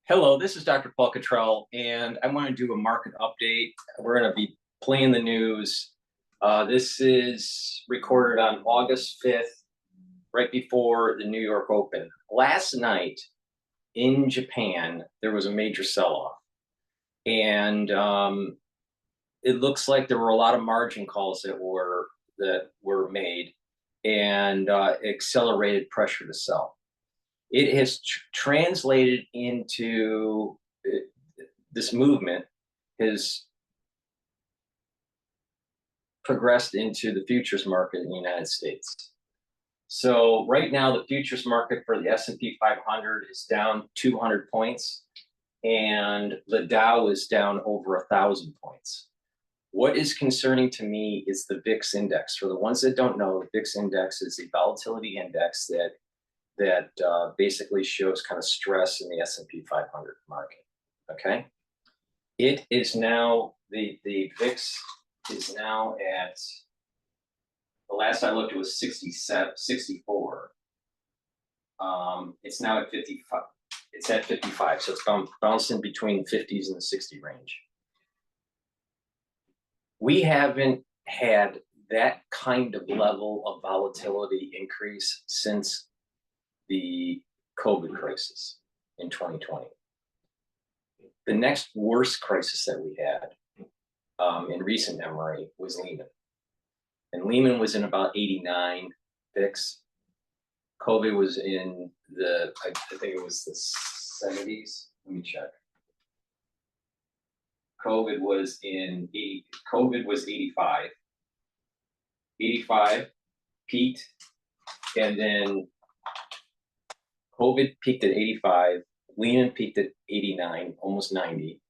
Hello, this is DrPaulCottrell, and I want to do a market update. We're going to be playing the news. This is recorded on August 5th, right before the New York Open. Last night in Japan, there was a major sell-off, and it looks like there were a lot of margin calls that were made, and accelerated pressure to sell. It has translated into this movement has progressed into the futures market in the United States. So right now, the futures market for the S&P 500 is down 200 points, and the Dow is down over 1,000 points. What is concerning to me is the VIX index. For the ones that don't know, the VIX index is a volatility index that basically shows kind of stress in the S&P 500 market. Okay, it is now the VIX is now at, the last I looked it was 67, 64. It's now at 55. It's at 55, so it's bouncing between the 50s and the 60 range. We haven't had that kind of level of volatility increase since the COVID crisis in 2020. The next worst crisis that we had in recent memory was Lehman. And Lehman was in about 89 VIX. COVID was in the, I think it was the 70s. Let me check. COVID was 85. 85 peaked, and then COVID peaked at 85, Lehman peaked at 89, almost 90.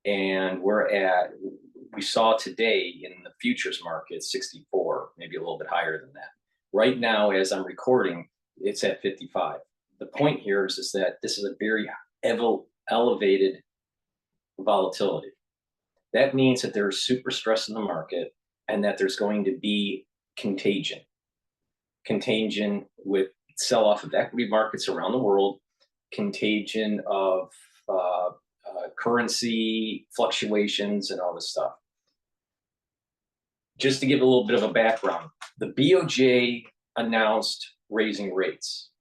And we saw today in the futures market 64, maybe a little bit higher than that. Right now, as I'm recording, it's at 55. The point here is that this is a very elevated volatility. That means that there's super stress in the market and that there's going to be contagion. Contagion with sell-off of equity markets around the world, contagion of currency fluctuations and all this stuff. Just to give a little bit of a background, the BOJ announced raising rates,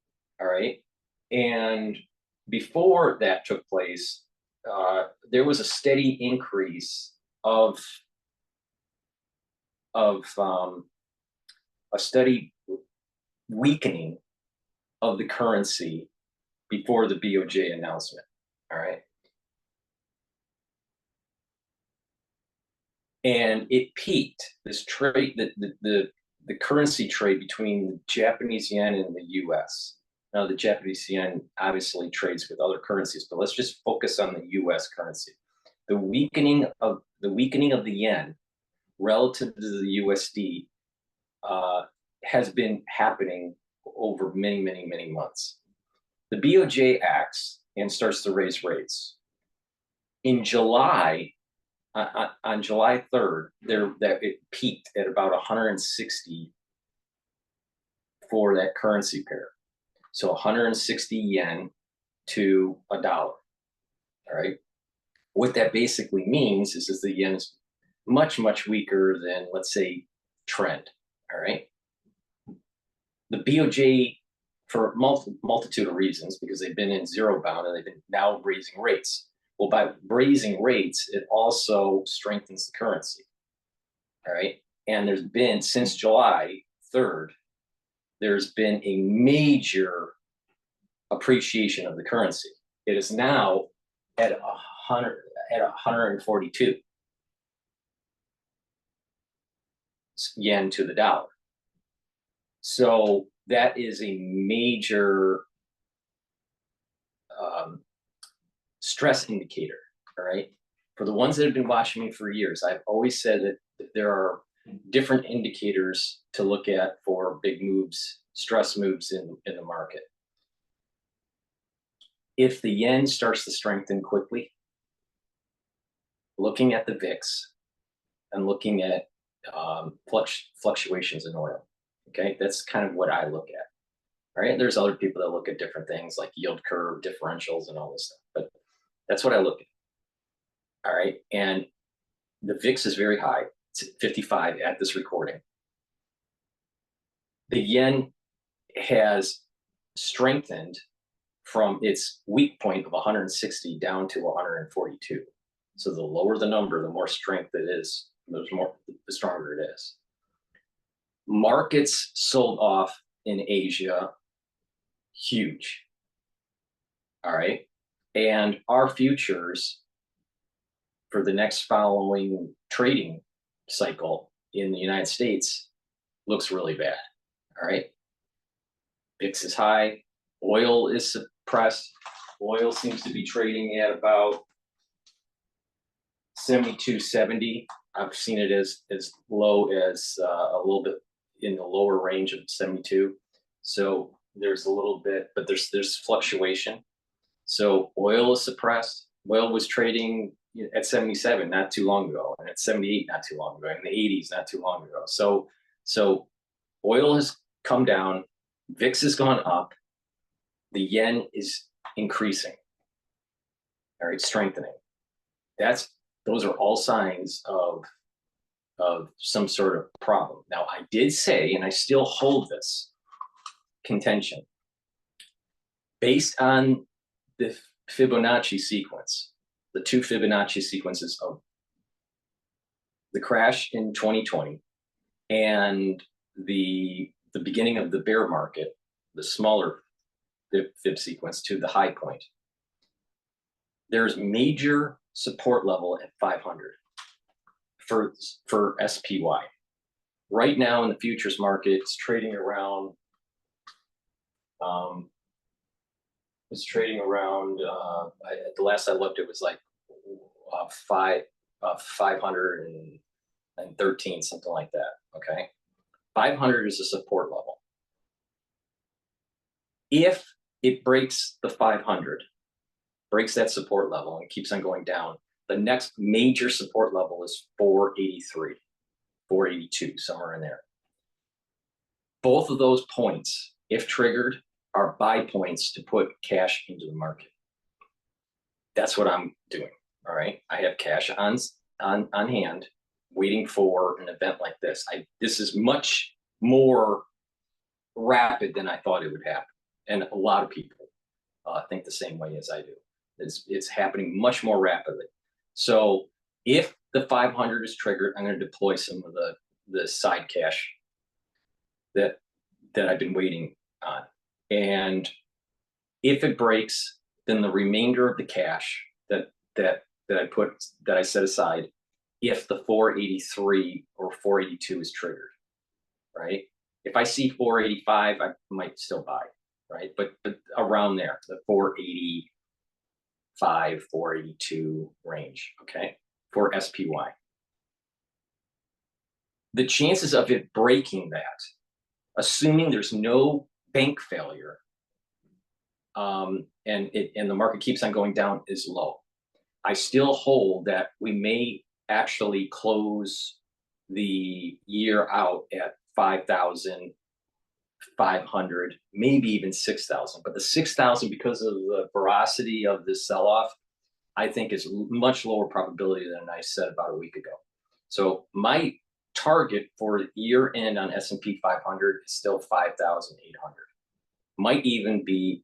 all right? And before that took place, there was a steady increase of a steady weakening of the currency before the BOJ announcement, all right? And it peaked, this trade, the currency trade between the Japanese yen and the US. Now, the Japanese yen obviously trades with other currencies, but let's just focus on the US currency. The weakening of the yen relative to the USD has been happening over many, many, many months. The BOJ acts and starts to raise rates. In July, on July 3rd, it peaked at about 160 for that currency pair. So 160 yen to $1. All right. What that basically means is the yen is much, much weaker than, let's say, trend. All right. The BOJ, for multitude of reasons, because they've been in zero bound and they've been now raising rates. Well, by raising rates, it also strengthens the currency. All right. And there's been, since July 3rd, there's been a major appreciation of the currency. It is now at 142 yen to the dollar. So that is a major stress indicator, all right? For the ones that have been watching me for years, I've always said that there are different indicators to look at for big moves, stress moves in the market. If the yen starts to strengthen quickly, looking at the VIX and looking at fluctuations in oil, okay? That's kind of what I look at. All right. There's other people that look at different things like yield curve, differentials, and all this stuff. But that's what I look at. All right. And the VIX is very high. It's at 55 at this recording. The yen has strengthened from its weak point of 160 down to 142. So the lower the number, the more strength it is, the stronger it is. Markets sold off in Asia, huge. All right. And our futures for the next following trading cycle in the United States looks really bad. All right. VIX is high. Oil is suppressed. Oil seems to be trading at about 72.70. I've seen it as low as a little bit in the lower range of 72. So there's a little bit, but there's fluctuation. So oil is suppressed. Oil was trading at 77 not too long ago, and at 78 not too long ago, in the 80s not too long ago. So oil has come down, VIX has gone up, the yen is increasing. All right, strengthening. Those are all signs of some sort of problem. Now, I did say, and I still hold this contention, based on the Fibonacci sequence, the two Fibonacci sequences of the crash in 2020 and the beginning of the bear market, the smaller Fib sequence to the high point. There's major support level at 500 for SPY. Right now in the futures market, it's trading around. The last I looked, it was like 513, something like that. Okay, 500 is a support level. If it breaks the 500, breaks that support level and keeps on going down, the next major support level is 483, 482, somewhere in there. Both of those points, if triggered, are buy points to put cash into the market. That's what I'm doing. All right. I have cash on hand, waiting for an event like this. This is much more rapid than I thought it would happen. And a lot of people think the same way as I do. It's happening much more rapidly. So if the 500 is triggered, I'm going to deploy some of the side cash that I've been waiting on. And if it breaks, then the remainder of the cash that I set aside, if the 483 or 482 is triggered, right? If I see 485, I might still buy, right? But around there, the 485, 482 range, okay, for SPY. The chances of it breaking that, assuming there's no bank failure, and the market keeps on going down, is low. I still hold that we may actually close the year out at 5,500, maybe even 6,000. But the 6,000, because of the veracity of this sell-off, I think is much lower probability than I said about a week ago. So my target for year end on S&P 500 is still 5,800. Might even be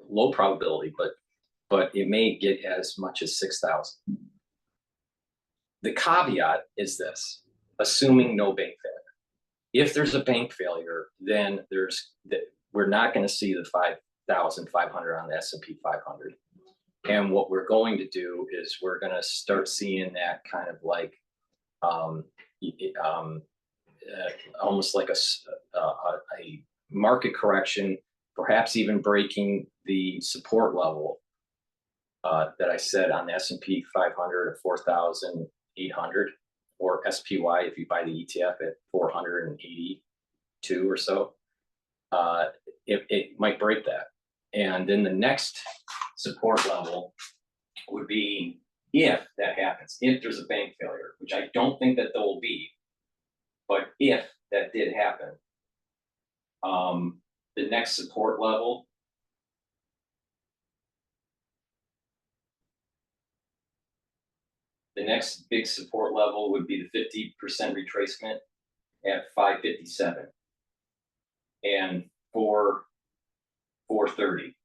low probability, but it may get as much as 6,000. The caveat is this: assuming no bank failure. If there's a bank failure, then we're not going to see the 5,500 on the S&P 500. And what we're going to do is we're going to start seeing that kind of like almost like a market correction, perhaps even breaking the support level that I said on the S&P 500 at 4,800, or SPY if you buy the ETF at 482 or so. It might break that. And then the next support level would be, if that happens, if there's a bank failure, which I don't think that there will be, but if that did happen, The next support level The next big support level would be the 50% retracement at 557 and 430.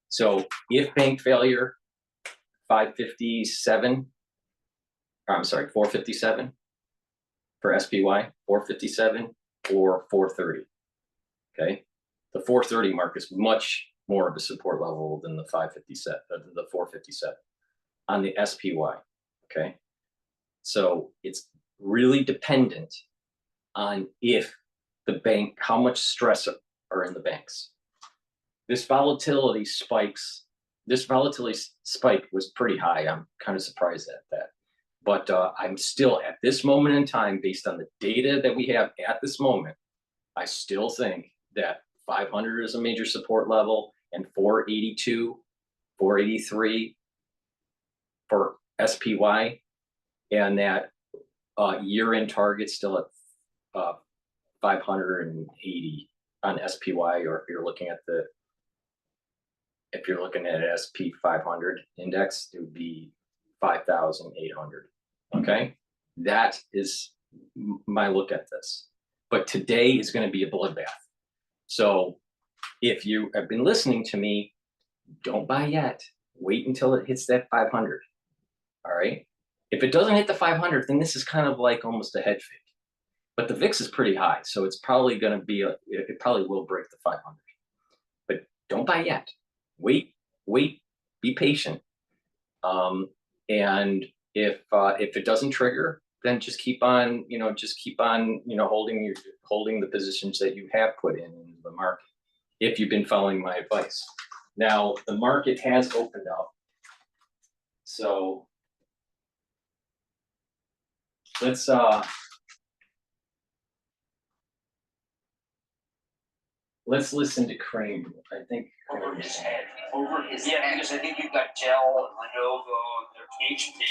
So if bank failure, 557, I'm sorry, 457 for SPY, 457 or 430. Okay, the 430 mark is much more of a support level than the 557, the 457 on the SPY. Okay, so it's really dependent on if the bank, how much stress are in the banks. This volatility spike was pretty high. I'm kind of surprised at that. But I'm still, at this moment in time, based on the data that we have at this moment, I still think that 500 is a major support level, and 482, 483 for SPY, and that year-end target still at 580 on SPY, or if you're looking at an SP 500 index, it would be 5,800. Okay, that is my look at this. But today is going to be a bloodbath. So if you have been listening to me, don't buy yet. Wait until it hits that 500. All right. If it doesn't hit the 500, then this is kind of like almost a head fake. But the VIX is pretty high, so it's probably going to be it probably will break the 500. But don't buy yet. Wait, be patient. And if it doesn't trigger, then just keep on, holding the positions that you have put in the market, if you've been following my advice. Now, the market has opened up. So let's listen to Kramer. I think over his head. Because I think you've got Dell, Lenovo, Ph.D.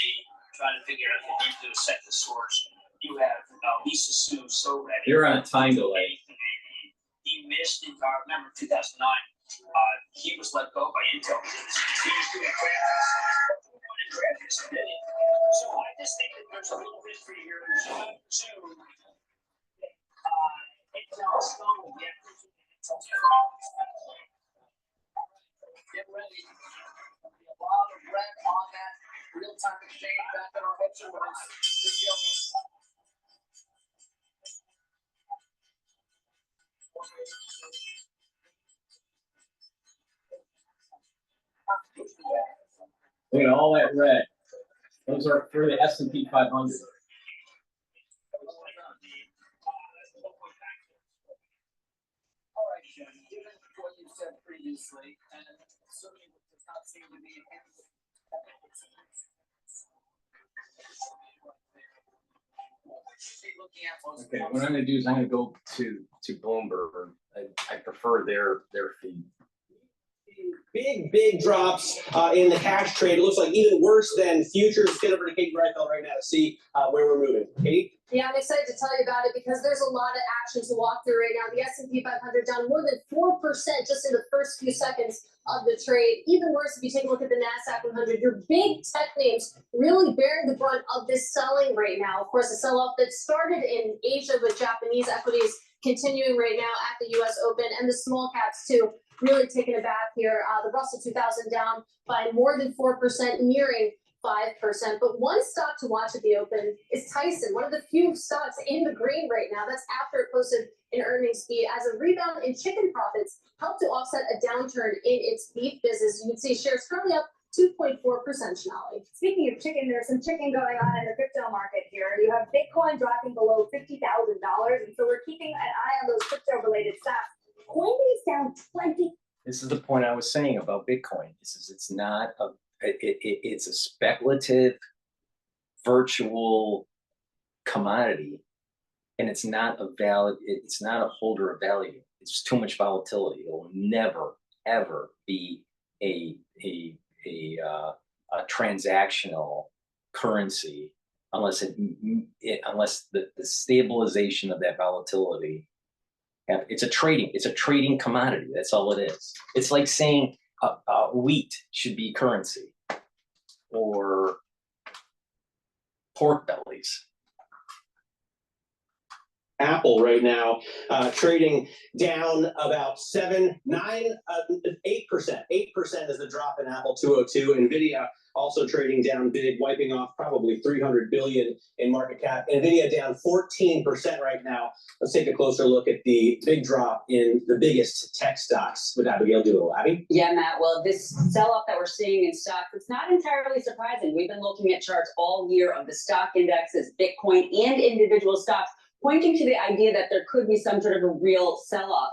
trying to figure out if you need to set the source. You have Lisa Sue so ready. You're on a time delay. He missed in remember 2009. He was let go by Intel because he was doing graphics. So I just think that there's a little history here. Two, Intel stole the get ready. There'll be a lot of red on that real-time exchange back at our headquarters. Look at all that red. Those are for the S&P 500. All right, Jim, given what you said previously, and certainly does not seem to be okay, what I'm going to do is I'm going to go to Bloomberg. I prefer their feed. Big drops in the cash trade. It looks like even worse than futures. Get over to Katie Brightfield right now to see where we're moving. Katie? Yeah, I'm excited to tell you about it because there's a lot of action to walk through right now. The S&P 500 down more than 4% just in the first few seconds of the trade. Even worse, if you take a look at the NASDAQ 100, your big tech names really bearing the brunt of this selling right now. Of course, a sell-off that started in Asia with Japanese equities continuing right now at the U.S. Open, and the small caps too, really taking a bath here. The Russell 2000 down by more than 4%, nearing 5%. But one stock to watch at the open is Tyson, one of the few stocks in the green right now. That's after it posted an earnings beat as a rebound in chicken profits helped to offset a downturn in its beef business. You can see shares currently up 2.4%, Shanali. Speaking of chicken, there's some chicken going on in the crypto market here. You have Bitcoin dropping below $50,000, and so we're keeping an eye on those crypto-related stocks. Coinbase down 20. This is the point I was saying about Bitcoin. It's not it's a speculative virtual commodity, and it's not a holder of value. It's too much volatility. It will never ever be a transactional currency unless the stabilization of that volatility It's a trading commodity. That's all it is. It's like saying wheat should be currency or pork bellies. Apple right now trading down about 8%. 8% is the drop in Apple 202. Nvidia also trading down big, wiping off probably 300 billion in market cap. Nvidia down 14% right now. Let's take a closer look at the big drop in the biggest tech stocks with Abigail Doolittle. Abby? Yeah, Matt. Well, this sell-off that we're seeing in stocks, it's not entirely surprising. We've been looking at charts all year of the stock indexes, Bitcoin, and individual stocks, pointing to the idea that there could be some sort of a real sell-off.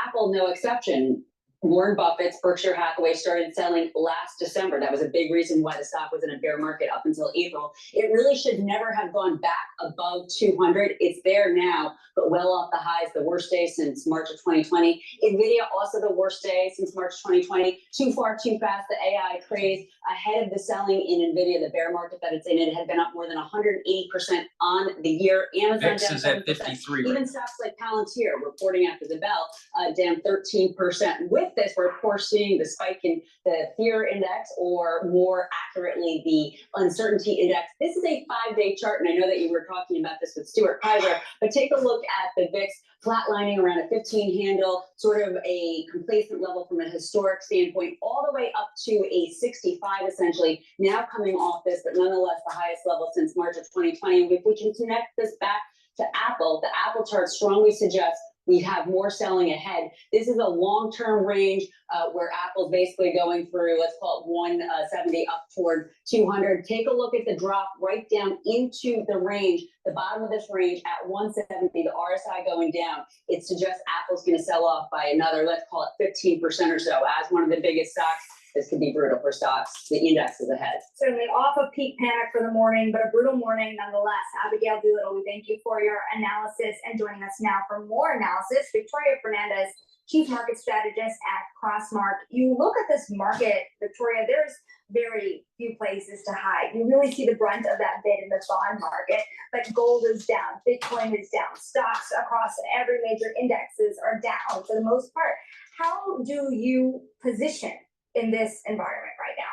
Apple, no exception. Warren Buffett's Berkshire Hathaway started selling last December. That was a big reason why the stock was in a bear market up until April. It really should never have gone back above 200. It's there now, but well off the highs, the worst day since March of 2020. Nvidia, also the worst day since March 2020. Too far, too fast, the AI craze. Ahead of the selling in Nvidia, the bear market that it's in, it had been up more than 180% on the year. Amazon VIX down is at 7%. 53 Even right stocks like Palantir reporting after the bell, down 13%. With this, we're of course seeing the spike in the fear index, or more accurately, the uncertainty index. This is a 5-day chart, and I know that you were talking about this with Stuart Kaiser, but take a look at the VIX flatlining around a 15 handle, sort of a complacent level from a historic standpoint, all the way up to a 65 essentially, now coming off this, but nonetheless the highest level since March of 2020. And if we can connect this back to Apple, the Apple chart strongly suggests we have more selling ahead. This is a long-term range where Apple's basically going through, let's call it 170 up toward 200. Take a look at the drop right down into the range, the bottom of this range at 170, the RSI going down. It suggests Apple's going to sell off by another, let's call it 15% or so. As one of the biggest stocks, this could be brutal for stocks. The index is ahead. Certainly off of peak panic for the morning, but a brutal morning nonetheless. Abigail Doolittle, we thank you for your analysis, and joining us now for more analysis, Victoria Fernandez, Chief Market Strategist at Crossmark. You look at this market, Victoria, there's very few places to hide. You really see the brunt of that bid in the bond market, but gold is down, Bitcoin is down, stocks across every major indexes are down for the most part. How do you position in this environment right now?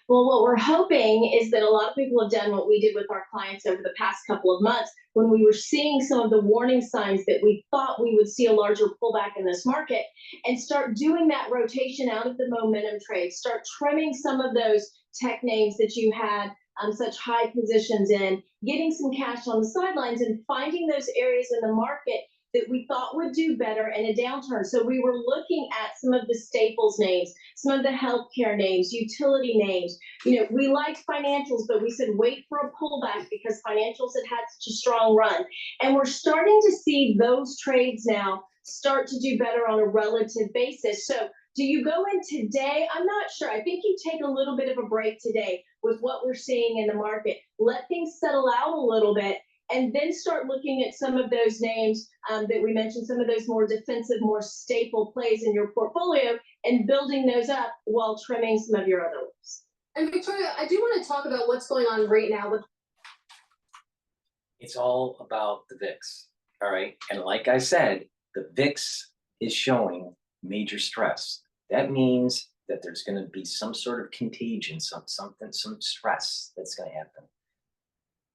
Well, what we're hoping is that a lot of people have done what we did with our clients over the past couple of months, when we were seeing some of the warning signs that we thought we would see a larger pullback in this market, and start doing that rotation out of the momentum trades, start trimming some of those tech names that you had such high positions in, getting some cash on the sidelines, and finding those areas in the market that we thought would do better in a downturn. So we were looking at some of the staples names, some of the healthcare names, utility names. You know, we liked financials, but we said wait for a pullback because financials had such a strong run. And we're starting to see those trades now start to do better on a relative basis. So do you go in today? I'm not sure. I think you take a little bit of a break today with what we're seeing in the market. Let things settle out a little bit, and then start looking at some of those names that we mentioned, some of those more defensive, more staple plays in your portfolio, and building those up while trimming some of your other ones. And Victoria, I do want to talk about what's going on right now with. It's all about the VIX, all right? And like I said, the VIX is showing major stress. That means that there's going to be some sort of contagion, some stress that's going to happen.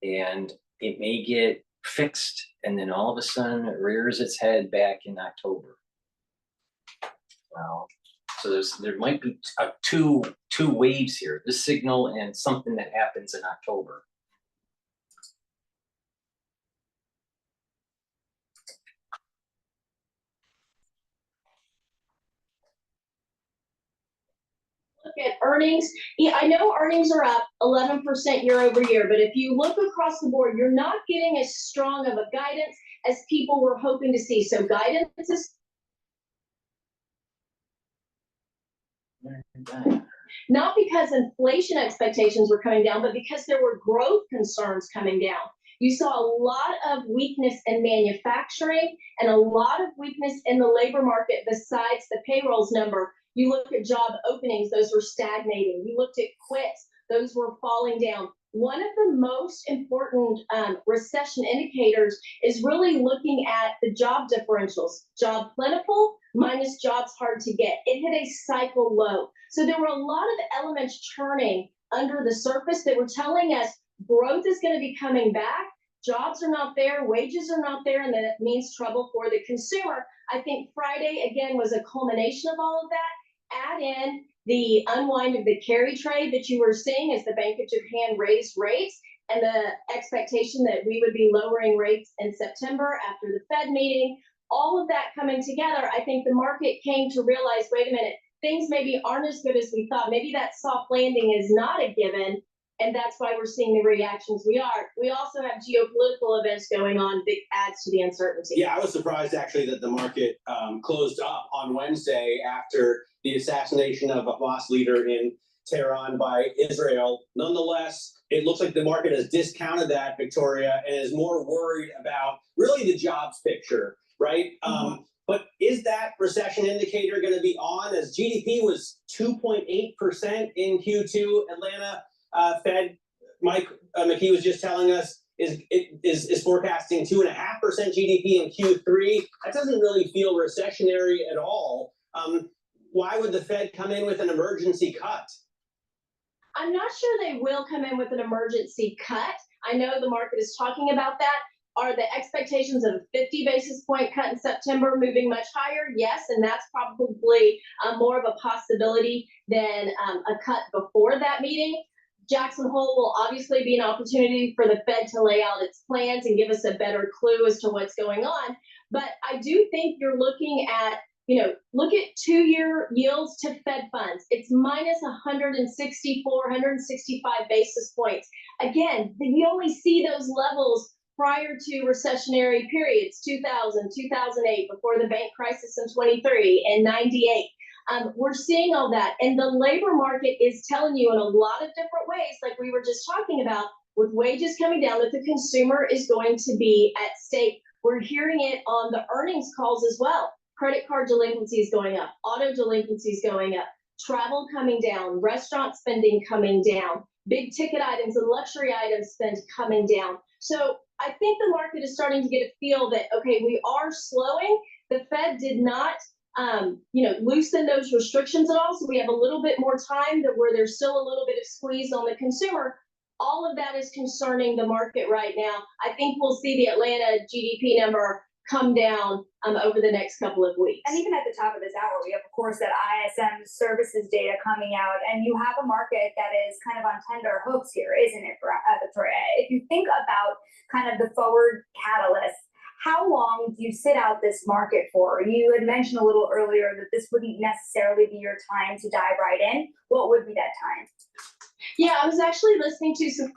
And it may get fixed, and then all of a sudden it rears its head back in October. Well, so there might be two waves here: the signal and something that happens in October. Look at earnings. Yeah, I know earnings are up 11% year over year, but if you look across the board, you're not getting as strong of a guidance as people were hoping to see. So guidance is not because inflation expectations were coming down, but because there were growth concerns coming down. You saw a lot of weakness in manufacturing and a lot of weakness in the labor market besides the payrolls number. You look at job openings, those were stagnating. You looked at quits, those were falling down. One of the most important recession indicators is really looking at the job differentials. Job plentiful minus jobs hard to get. It hit a cycle low. So there were a lot of elements churning under the surface that were telling us growth is going to be coming back. Jobs are not there, wages are not there, and that means trouble for the consumer. I think Friday, again, was a culmination of all of that. Add in the unwind of the carry trade that you were seeing as the Bank of Japan raised rates, and the expectation that we would be lowering rates in September after the Fed meeting. All of that coming together, I think the market came to realize, wait a minute, things maybe aren't as good as we thought. Maybe that soft landing is not a given. And that's why we're seeing the reactions we are. We also have geopolitical events going on that adds to the uncertainty. Yeah, I was surprised actually that the market closed up on Wednesday after the assassination of a boss leader in Tehran by Israel. Nonetheless, it looks like the market has discounted that, Victoria, and is more worried about really the jobs picture, right? But is that recession indicator going to be on, as GDP was 2.8% in Q2? Atlanta Fed Mike McKee was just telling us is forecasting 2.5% GDP in Q3. That doesn't really feel recessionary at all. Why would the Fed come in with an emergency cut? I'm not sure they will come in with an emergency cut. I know the market is talking about that. Are the expectations of a 50 basis point cut in September moving much higher? Yes, and that's probably more of a possibility than a cut before that meeting. Jackson Hole will obviously be an opportunity for the Fed to lay out its plans and give us a better clue as to what's going on. But I do think you're looking at, look at 2-year yields to Fed funds. It's minus 164, 165 basis points. Again, we only see those levels prior to recessionary periods, 2000, 2008, before the bank crisis in 23, and 98. We're seeing all that, and the labor market is telling you in a lot of different ways, like we were just talking about, with wages coming down, that the consumer is going to be at stake. We're hearing it on the earnings calls as well. Credit card delinquencies going up, auto delinquencies going up, travel coming down, restaurant spending coming down, big ticket items and luxury items spend coming down. So I think the market is starting to get a feel that, okay, we are slowing. The Fed did not loosen those restrictions at all. So we have a little bit more time where there's still a little bit of squeeze on the consumer. All of that is concerning the market right now. I think we'll see the Atlanta GDP number come down over the next couple of weeks. And even at the top of this hour, we have, of course, that ISM services data coming out, and you have a market that is kind of on tender hooks here, isn't it, Victoria? If you think about kind of the forward catalyst, how long do you sit out this market for? You had mentioned a little earlier that this wouldn't necessarily be your time to dive right in. What would be that time? Yeah, I was actually listening to some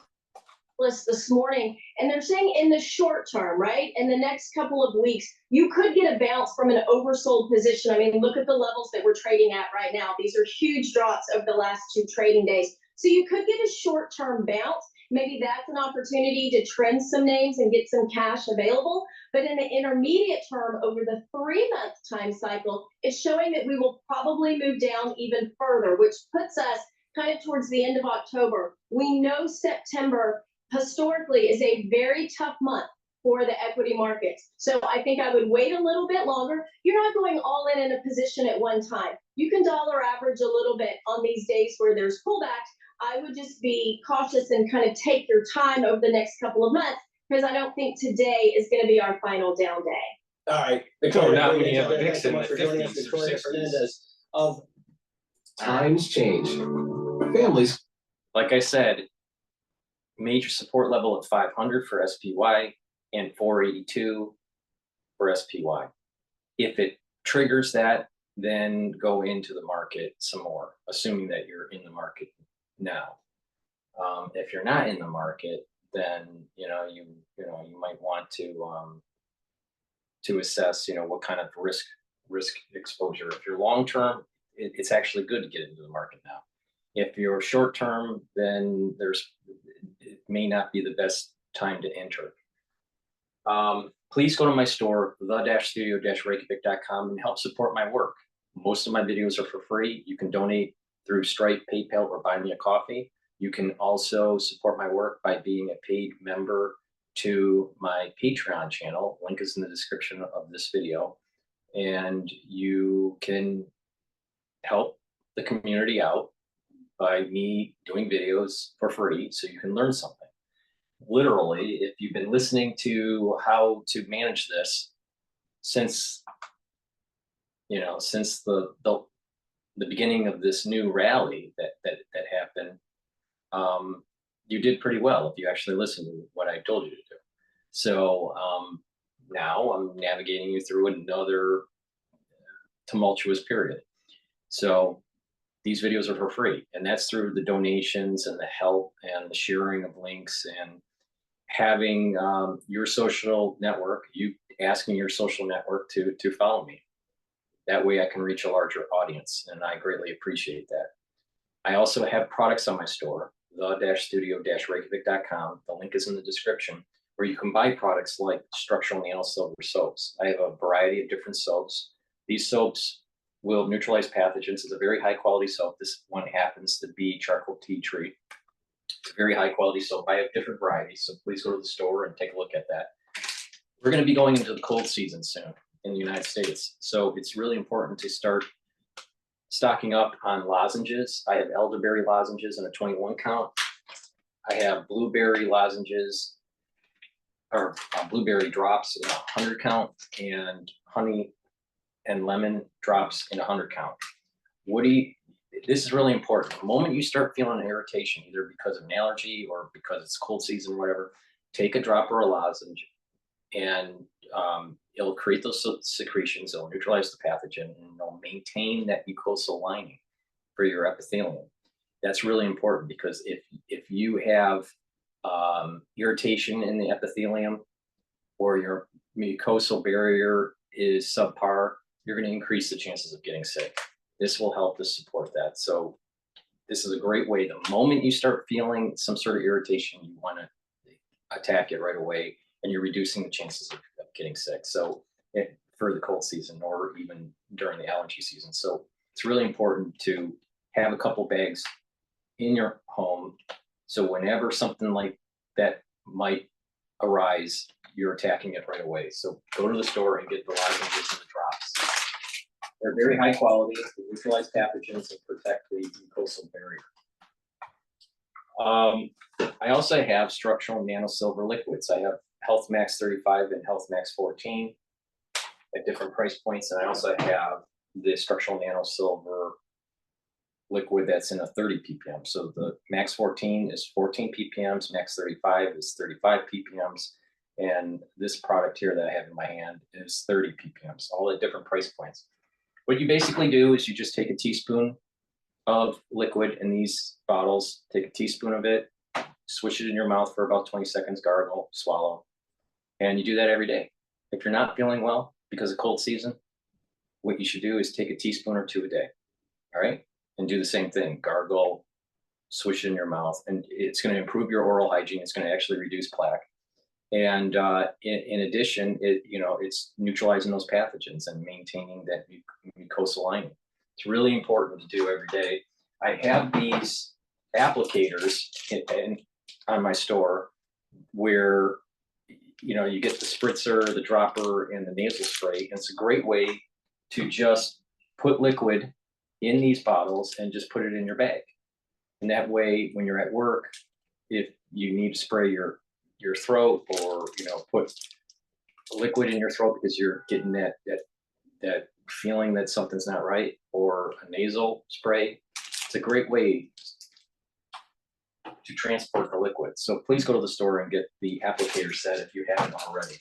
lists this morning, and they're saying in the short term, right, in the next couple of weeks, you could get a bounce from an oversold position. I mean, look at the levels that we're trading at right now. These are huge drops over the last 2 trading days. So you could get a short-term bounce. Maybe that's an opportunity to trend some names and get some cash available. But in the intermediate term, over the 3-month time cycle, it's showing that we will probably move down even further, which puts us kind of towards the end of October. We know September historically is a very tough month for the equity markets. So I think I would wait a little bit longer. You're not going all in a position at one time. You can dollar average a little bit on these days where there's pullbacks. I would just be cautious and kind of take your time over the next couple of months, because I don't think today is going to be our final down day. All right. Victoria, now we have a Thanks so VIX in much the for joining us, 50s or Victoria 60s. Fernandez of Times change. Families. Like I said, major support level at 500 for SPY and 482 for SPY. If it triggers that, then go into the market some more, assuming that you're in the market now. If you're not in the market, then you might want to assess what kind of risk exposure. If you're long term, it's actually good to get into the market now. If you're short term, then it may not be the best time to enter. Please go to my store, the-studio-reykjavik.com, and help support my work. Most of my videos are for free. You can donate through Stripe, PayPal, or buy me a coffee. You can also support my work by being a paid member to my Patreon channel. Link is in the description of this video. And you can help the community out by me doing videos for free so you can learn something. Literally, if you've been listening to how to manage this since, since the beginning of this new rally that happened, you did pretty well if you actually listened to what I told you to do. So now I'm navigating you through another tumultuous period. So these videos are for free, and that's through the donations and the help and the sharing of links and having your social network, you asking your social network to follow me. That way I can reach a larger audience, and I greatly appreciate that. I also have products on my store, the-studio-reykjavik.com. The link is in the description, where you can buy products like structural nano silver soaps. I have a variety of different soaps. These soaps will neutralize pathogens. It's a very high quality soap. This one happens to be charcoal tea tree. It's a very high quality soap. I have different varieties, so please go to the store and take a look at that. We're going to be going into the cold season soon in the United States, so it's really important to start stocking up on lozenges. I have elderberry lozenges in a 21 count. I have blueberry lozenges, or blueberry drops in a 100 count, and honey and lemon drops in a 100 count. This is really important. The moment you start feeling an irritation, either because of an allergy or because it's cold season or whatever, take a drop or a lozenge, and it'll create those secretions, it'll neutralize the pathogen, and it'll maintain that mucosal lining for your epithelium. That's really important, because if you have irritation in the epithelium, or your mucosal barrier is subpar, you're going to increase the chances of getting sick. This will help to support that. So this is a great way. The moment you start feeling some sort of irritation, you want to attack it right away, and you're reducing the chances of getting sick. So for the cold season, or even during the allergy season. So it's really important to have a couple bags in your home, so whenever something like that might arise, you're attacking it right away. So go to the store and get the lozenges and the drops. They're very high quality, they neutralize pathogens and protect the mucosal barrier. I also have structural nano silver liquids. I have Health Max 35 and Health Max 14 at different price points, and I also have the structural nano silver liquid that's in a 30 ppm. So the Max 14 is 14 ppms, Max 35 is 35 ppms, and this product here that I have in my hand is 30 ppms, all at different price points. What you basically do is you just take a teaspoon of liquid in these bottles, take a teaspoon of it, swish it in your mouth for about 20 seconds, gargle, swallow, and you do that every day. If you're not feeling well because of cold season, what you should do is take a teaspoon or two a day, all right? And do the same thing, gargle, swish it in your mouth, and it's going to improve your oral hygiene. It's going to actually reduce plaque. And in addition, it's neutralizing those pathogens and maintaining that mucosal lining. It's really important to do every day. I have these applicators on my store where you get the spritzer, the dropper, and the nasal spray. And it's a great way to just put liquid in these bottles and just put it in your bag. And that way, when you're at work, if you need to spray your throat, or put liquid in your throat because you're getting that feeling that something's not right, or a nasal spray, it's a great way to transport the liquid. So please go to the store and get the applicator set if you haven't already.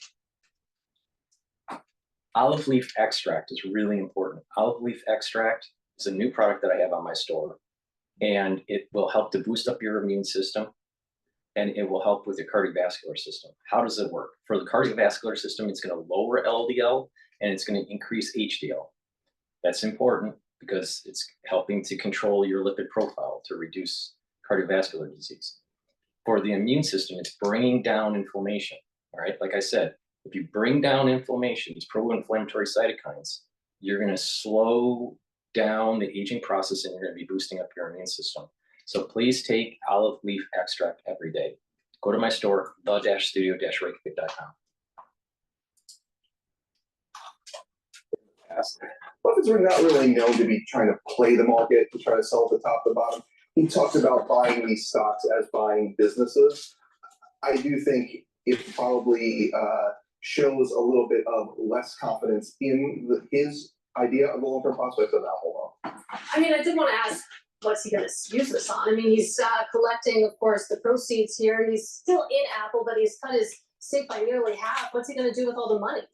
Olive leaf extract is really important. Olive leaf extract is a new product that I have on my store, and it will help to boost up your immune system, and it will help with your cardiovascular system. How does it work? For the cardiovascular system, it's going to lower LDL and it's going to increase HDL. That's important because it's helping to control your lipid profile to reduce cardiovascular disease. For the immune system, it's bringing down inflammation, all right? Like I said, if you bring down inflammation, these pro-inflammatory cytokines, you're going to slow down the aging process, and you're going to be boosting up your immune system. So please take olive leaf extract every day. Go to my store, the-studio-reykjavik.com. Buffett's not really known to be trying to play the market to try to sell at the top to the bottom. He talks about buying these stocks as buying businesses. I do think it probably shows a little bit of less confidence in his idea of the long-term prospects of Apple. I mean, I did want to ask, what's he going to use this on? I mean, he's collecting, of course, the proceeds here. He's still in Apple, but he's cut his stake by nearly half. What's he going to do with all the money?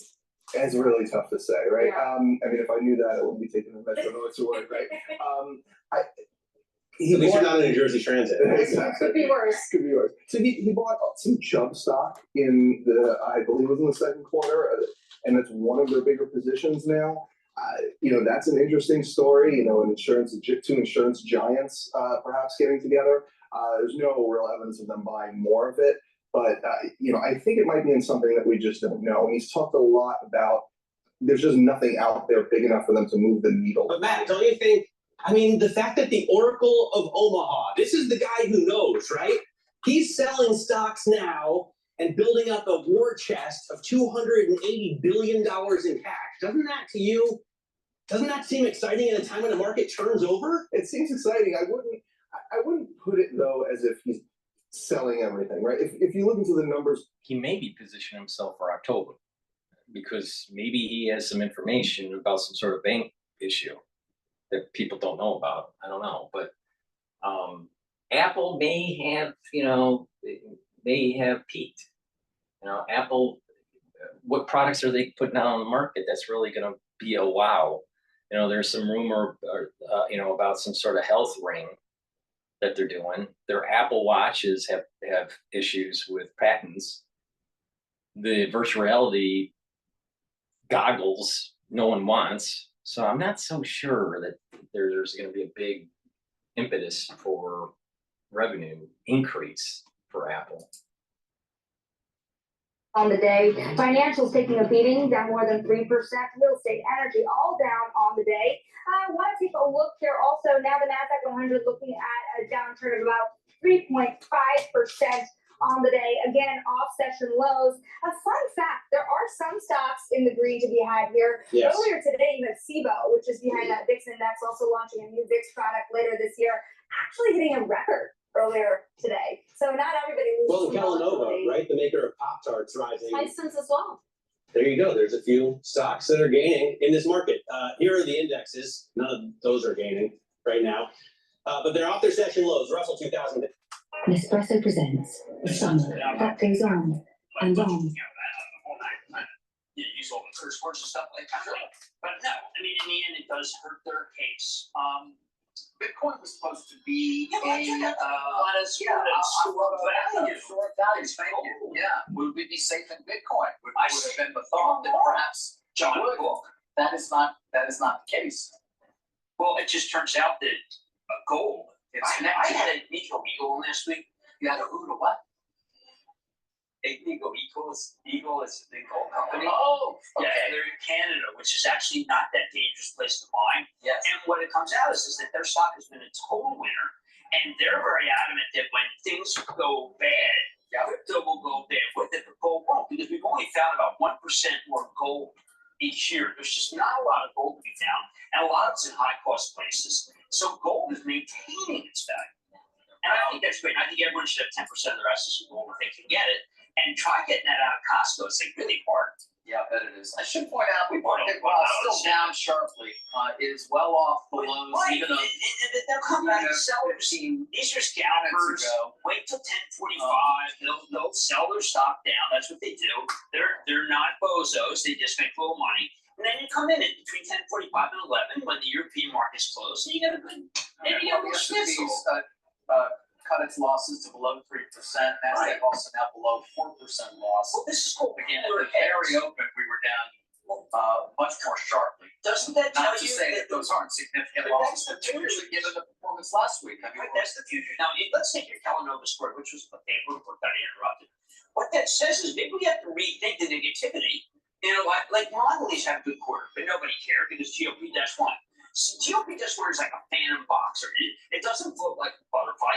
It's really tough to say, right? Yeah. I mean, if I knew that, I wouldn't be taking the Metro North to work, right? At least you're not in a Jersey Transit. Exactly. Could be worse. Could be worse. So he bought some Chubb stock in the, I believe it was in the second quarter, and it's one of their bigger positions now. That's an interesting story. Two insurance giants perhaps getting together. There's no real evidence of them buying more of it. But, I think it might be in something that we just don't know. And he's talked a lot about there's just nothing out there big enough for them to move the needle. But Matt, don't you think, I mean, the fact that the Oracle of Omaha, this is the guy who knows, right? He's selling stocks now and building up a war chest of $280 billion in cash. Doesn't that seem exciting at a time when the market turns over? It seems exciting. I wouldn't put it, though, as if he's selling everything, right? If you look into the numbers, He may be positioning himself for October because maybe he has some information about some sort of bank issue that people don't know about. I don't know, but Apple may have, they have peaked. Apple, what products are they putting out on the market that's really going to be a wow? There's some rumor, about some sort of health ring that they're doing. Their Apple Watches have issues with patents. The virtual reality goggles no one wants. So I'm not so sure that there's going to be a big impetus for revenue increase for Apple. On the day, financials taking a beating, down more than 3%. Real estate, energy, all down on the day. I want to take a look here also. Now the Nasdaq 100 looking at a downturn of about 3.5% on the day. Again, off session lows. A fun fact, there are some stocks in the green to be had here. Yes. Earlier today, you had SIBO, which is behind that VIX index, also launching a new VIX product later this year, actually hitting a record earlier today. So not everybody loses. Well, Kellanova, right? The maker of Pop-Tarts rising. Tyson's as well. There you go. There's a few stocks that are gaining in this market. Here are the indexes. None of those are gaining right now. But they're off their session lows. Russell 2000. Nespresso presents the summer that goes on and on. You use all the curse words and stuff like that. But no, I mean, in the end, it does hurt their case. Bitcoin was supposed to be values. Thank you. Yeah, would we be safe in Bitcoin? Would have been the thought that perhaps John Book. That is not the case. Well, it just turns out that gold. I had a Nico Eagle last week. You had a who to what? Nico Eagle is a big gold company. Oh, okay. Yeah, they're in Canada, which is actually not that dangerous place to mine. Yes. And what it comes out is that their stock has been a total winner, and they're very adamant that when things go bad, crypto will go bad, but that the gold won't, because we've only found about 1% more gold each year. There's just not a lot of gold to be found, and a lot of it's in high-cost places. So gold is maintaining its value. And I think that's great. I think everyone should have 10% of their assets in gold if they can get it. And try getting that out of Costco. It's like really hard. Yeah, I bet it is. I should point out, we bought it while still down sharply. It is well off the lows, even though they'll come back and sell their team. These are scalpers. Wait till 10:45. They'll sell their stock down. That's what they do. They're not bozos. They just make a little money. And then you come in between 10:45 and 11 when the European market's closed, and you get a good, maybe a little schnitzel. Cut its losses to below 3%. Nasdaq also now below 4% loss. Well, this is cool. Again, at the very open, we were down much more sharply. Doesn't that tell Not to you say that those aren't significant losses, particularly given the performance last week. I mean, that's the future. Now, let's take your Kellanova story, which was a favorite report that I interrupted. What that says is maybe we have to rethink the negativity. Like Mondelez had a good quarter, but nobody cared because GOP-1. GOP-1 is like a phantom boxer. It doesn't look like a butterfly.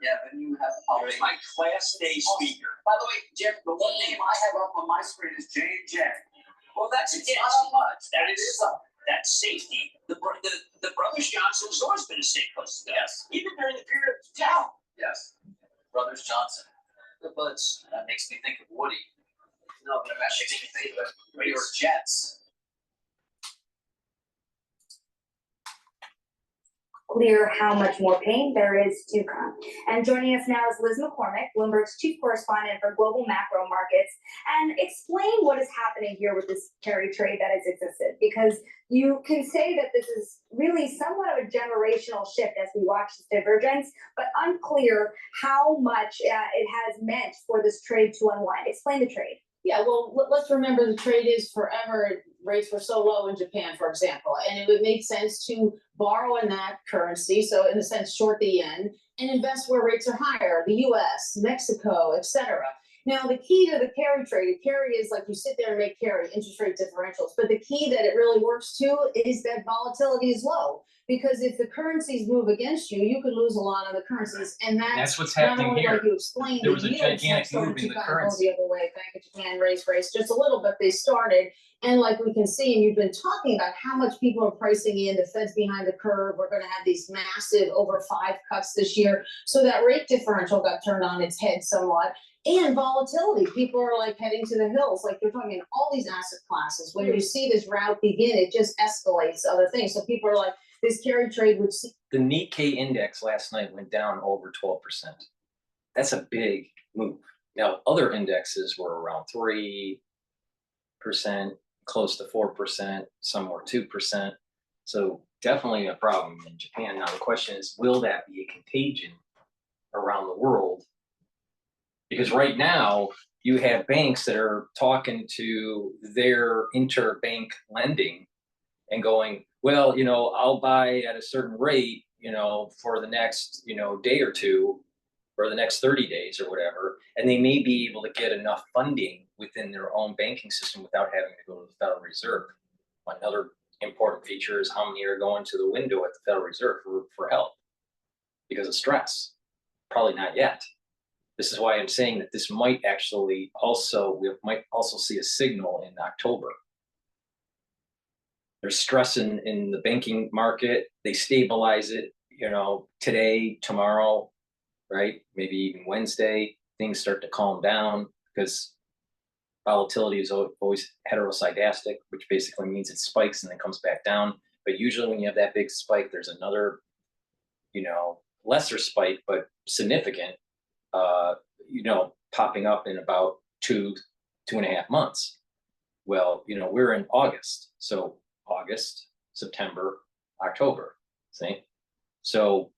Yeah, then you have. Here's my class day speaker. By the way, Jeff, the one name I have up on my screen is J&J. Well, that's It's not on much, but it That's is up. that's safety. The Brothers Johnson has always been a safe place to go. Yes. Even during the period of town. Yes. Brothers Johnson. But that makes me think of Woody. No, but that makes me think of New York Jets. Clear how much more pain there is to come. And joining us now is Liz McCormick, Bloomberg's chief correspondent for global macro markets, and explain what is happening here with this carry trade that has existed. Because you can say that this is really somewhat of a generational shift as we watch this divergence, but unclear how much it has meant for this trade to unwind. Explain the trade. Yeah, well, let's remember the trade is forever. Rates were so low in Japan, for example, and it would make sense to borrow in that currency. So in a sense, short the yen and invest where rates are higher, the US, Mexico, etc. Now, the key to the carry trade, carry is like you sit there and make carry, interest rate differentials. But the key that it really works to is that volatility is low. Because if the currencies move against you, you could lose a lot of the currencies. And That's what's not happening only here. like you explained, There was a the yields have gigantic started move in to the kind of go currency. the other way. Bank of Japan raise just a little bit. They started. And like we can see, and you've been talking about how much people are pricing in, the Fed's behind the curve. We're going to have these massive over 5 cuts this year. So that rate differential got turned on its head somewhat. And volatility. People are like heading to the hills. Like you're talking in all these asset classes. When you see this route begin, it just escalates other things. So people are like, this carry trade would see. The Nikkei index last night went down over 12%. That's a big move. Now, other indexes were around 3%, close to 4%, some were 2%. So definitely a problem in Japan. Now, the question is, will that be a contagion around the world? Because right now, you have banks that are talking to their interbank lending and going, well, I'll buy at a certain rate, for the next, day or two, or the next 30 days or whatever. And they may be able to get enough funding within their own banking system without having to go to the Federal Reserve. Another important feature is how many are going to the window at the Federal Reserve for help because of stress. Probably not yet. This is why I'm saying that this might actually we might also see a signal in October. There's stress in the banking market. They stabilize it, today, tomorrow, right? Maybe even Wednesday, things start to calm down because volatility is always heteroscedastic, which basically means it spikes and then comes back down. But usually when you have that big spike, there's another, lesser spike, but significant, popping up in about 2.5 months. Well, we're in August. So August, September, October, see? So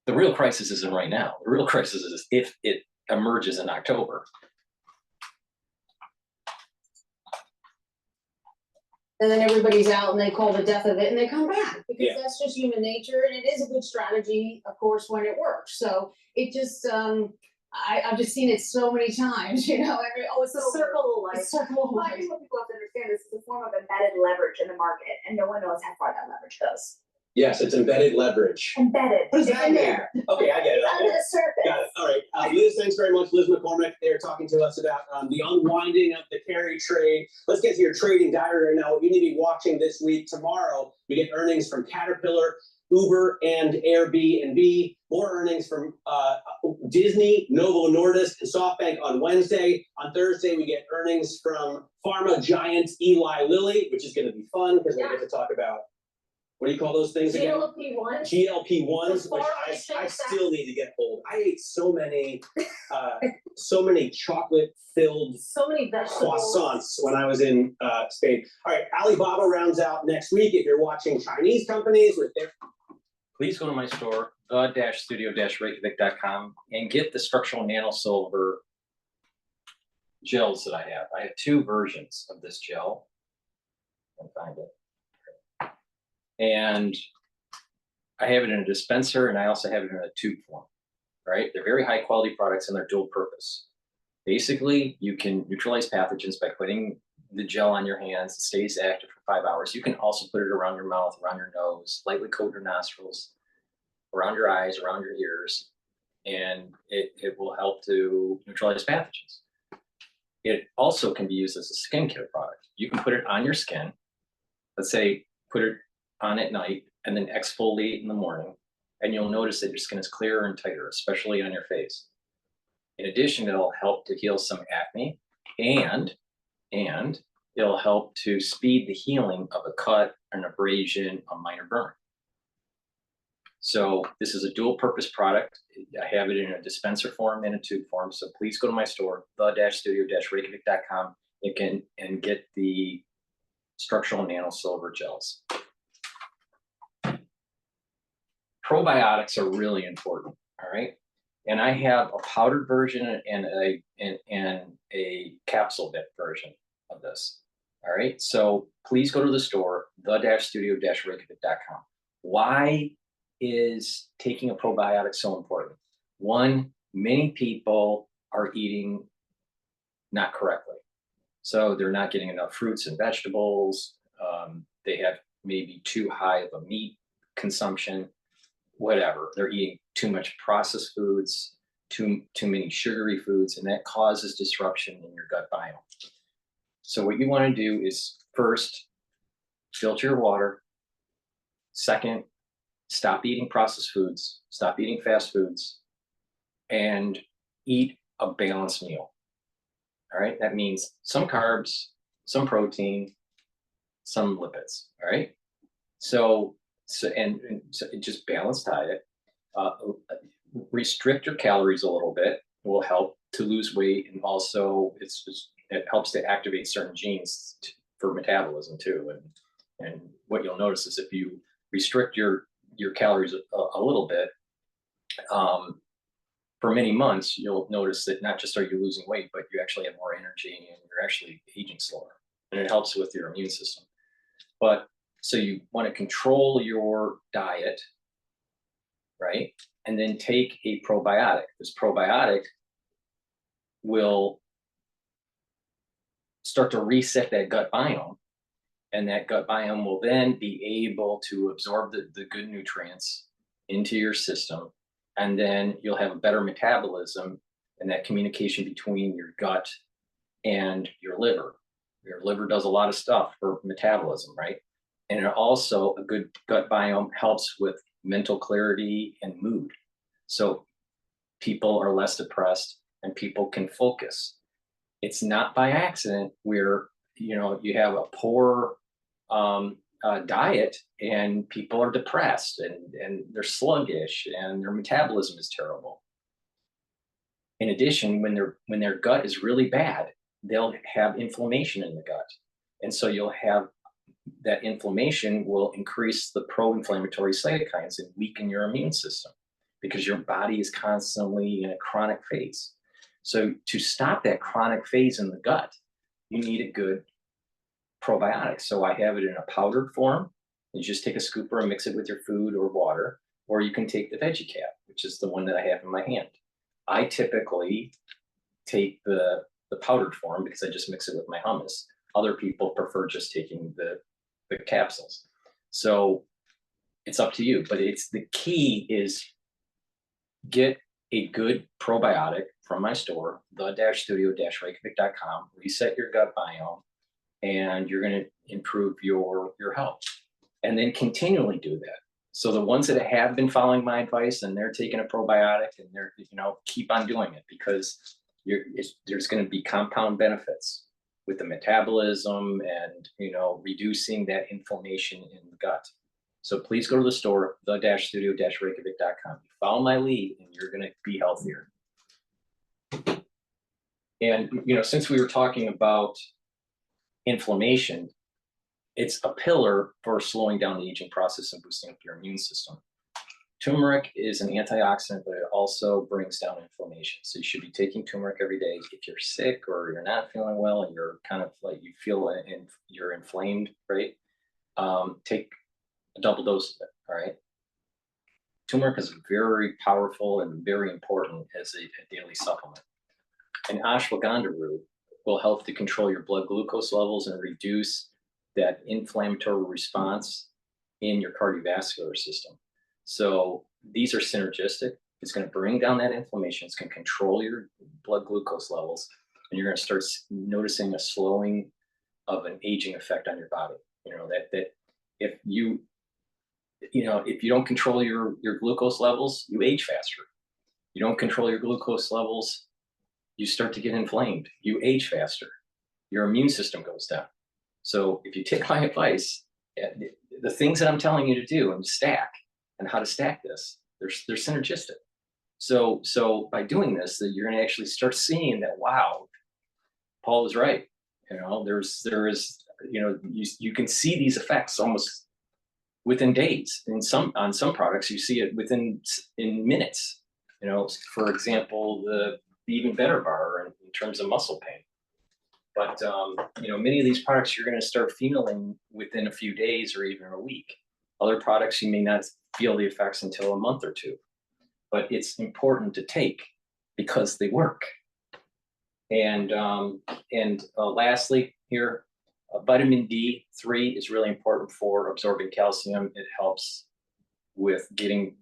the real crisis isn't right now. The real crisis is if it emerges in October. And then everybody's out and they call the death of it and they come back because that's just human nature. And it is a good strategy, of course, when it works. So it just, I've just seen it so many times, it's a circle of life. Circle of Well, I life. think what people have to understand is it's a form of embedded leverage in the market, and no one knows how far that leverage goes. Yes, it's embedded leverage. Embedded. What does It's that in mean? there. Okay, I get it. Under the surface. Got it. All right. Liz, thanks very much. Liz McCormick, they're talking to us about the unwinding of the carry trade. Let's get to your trading diary right now. What you need to be watching this week. Tomorrow, we get earnings from Caterpillar, Uber, and Airbnb. More earnings from Disney, Novo Nordisk, and SoftBank on Wednesday. On Thursday, we get earnings from pharma giant Eli Lilly, which is going to be fun because we get to talk about, what do you call those things again? GLP-1s. GLP-1s, which I still need to get hold. I ate so many chocolate-filled So many vegetables. croissants when I was in Spain. All right, Alibaba rounds out next week. If you're watching Chinese companies with their... Please go to my store, the-studio-reykjavik.com, and get the structural nano silver gels that I have. I have 2 versions of this gel. I'll find it. And I have it in a dispenser, and I also have it in a tube form, right? They're very high quality products and they're dual purpose. Basically, you can neutralize pathogens by putting the gel on your hands. It stays active for 5 hours. You can also put it around your mouth, around your nose, lightly coat your nostrils. around your eyes, around your ears, and it will help to neutralize pathogens. It also can be used as a skincare product. You can put it on your skin. Let's say put it on at night and then exfoliate in the morning, and you'll notice that your skin is clearer and tighter, especially on your face. In addition, it'll help to heal some acne, and it'll help to speed the healing of a cut, an abrasion, a minor burn. So this is a dual purpose product. I have it in a dispenser form and a tube form. So please go to my store, the-studio-reykjavik.com, and get the structural nano silver gels. Probiotics are really important, all right? And I have a powdered version and a capsule version of this, all right? So please go to the store, the-studio-reykjavik.com. Why is taking a probiotic so important? One, many people are eating not correctly. So they're not getting enough fruits and vegetables. They have maybe too high of a meat consumption, whatever. They're eating too much processed foods, too many sugary foods, and that causes disruption in your gut biome. So what you want to do is first, filter your water. Second, stop eating processed foods, stop eating fast foods, and eat a balanced meal. All right, that means some carbs, some protein, some lipids. All right, so just balanced diet. Restrict your calories a little bit. It will help to lose weight, and also it helps to activate certain genes for metabolism too. And what you'll notice is if you restrict your calories a little bit, for many months, you'll notice that not just are you losing weight, but you actually have more energy and you're actually aging slower. And it helps with your immune system. But so you want to control your diet, right? And then take a probiotic. This probiotic will start to reset that gut biome. And that gut biome will then be able to absorb the good nutrients into your system. And then you'll have a better metabolism and that communication between your gut and your liver. Your liver does a lot of stuff for metabolism, right? And it also, a good gut biome helps with mental clarity and mood. So people are less depressed and people can focus. It's not by accident where, you have a poor diet and people are depressed and they're sluggish and their metabolism is terrible. In addition, when their gut is really bad, they'll have inflammation in the gut. And so you'll have that inflammation will increase the pro-inflammatory cytokines and weaken your immune system because your body is constantly in a chronic phase. So to stop that chronic phase in the gut, you need a good probiotic. So I have it in a powdered form. You just take a scooper and mix it with your food or water, or you can take the veggie cap, which is the one that I have in my hand. I typically take the powdered form because I just mix it with my hummus. Other people prefer just taking the capsules. So it's up to you, but the key is get a good probiotic from my store, the-studio-reykjavik.com, reset your gut biome, and you're going to improve your health. And then continually do that. So the ones that have been following my advice and they're taking a probiotic and they're, keep on doing it because there's going to be compound benefits with the metabolism and, reducing that inflammation in the gut. So please go to the store, the-studio-reykjavik.com. Follow my lead and you're going to be healthier. And, since we were talking about inflammation, it's a pillar for slowing down the aging process and boosting up your immune system. Turmeric is an antioxidant, but it also brings down inflammation. So you should be taking turmeric every day. If you're sick or you're not feeling well and you're kind of like you feel you're inflamed, right? Take a double dose of it, all right? Turmeric is very powerful and very important as a daily supplement. And ashwagandha root will help to control your blood glucose levels and reduce that inflammatory response in your cardiovascular system. So these are synergistic. It's going to bring down that inflammation. It's going to control your blood glucose levels, and you're going to start noticing a slowing of an aging effect on your body. You know, that if you don't control your glucose levels, you age faster. You don't control your glucose levels, you start to get inflamed. You age faster. Your immune system goes down. So if you take my advice, the things that I'm telling you to do and stack and how to stack this, they're synergistic. So by doing this, that you're going to actually start seeing that, wow, Paul is right. You know, there is, you know, you can see these effects almost within days. On some products, you see it in minutes. You know, for example, the Even Better bar in terms of muscle pain. But you know, many of these products you're going to start feeling within a few days or even a week. Other products you may not feel the effects until a month or two. But it's important to take because they work. And lastly here, vitamin D3 is really important for absorbing calcium. It helps with getting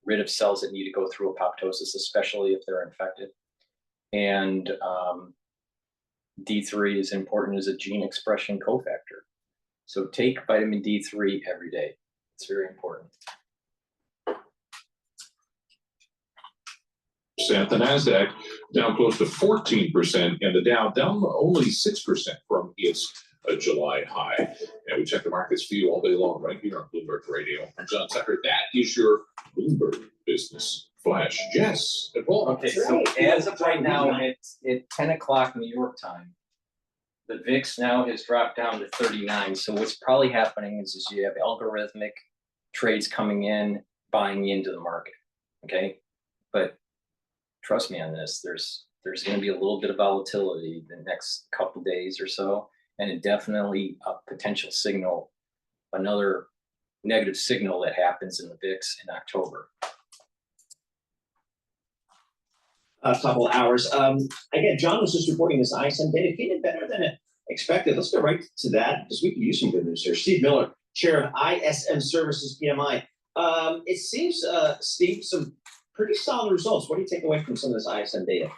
rid of cells that need to go through apoptosis, especially if they're infected. And D3 is important as a gene expression cofactor. So take vitamin D3 every day. It's very important. The NASDAQ down close to 14%, and the Dow down only 6% from its July high. And we check the markets for you all day long right here on Bloomberg Radio. I'm John Tucker. That is your Bloomberg Business Flash. Jess, Paul. Okay, so as of right now, it's at 10 o'clock New York time. The VIX now has dropped down to 39. So what's probably happening is you have algorithmic trades coming in, buying into the market. Okay, but trust me on this. There's going to be a little bit of volatility the next couple of days or so, and it definitely a potential signal, another negative signal that happens in the VIX in October. A couple hours. Again, John was just reporting this ISM data. He did better than expected. Let's go right to that because we can use some good news here. Steve Miller, chair of ISM Services PMI. It seems, Steve, some pretty solid results. What do you take away from some of this ISM data?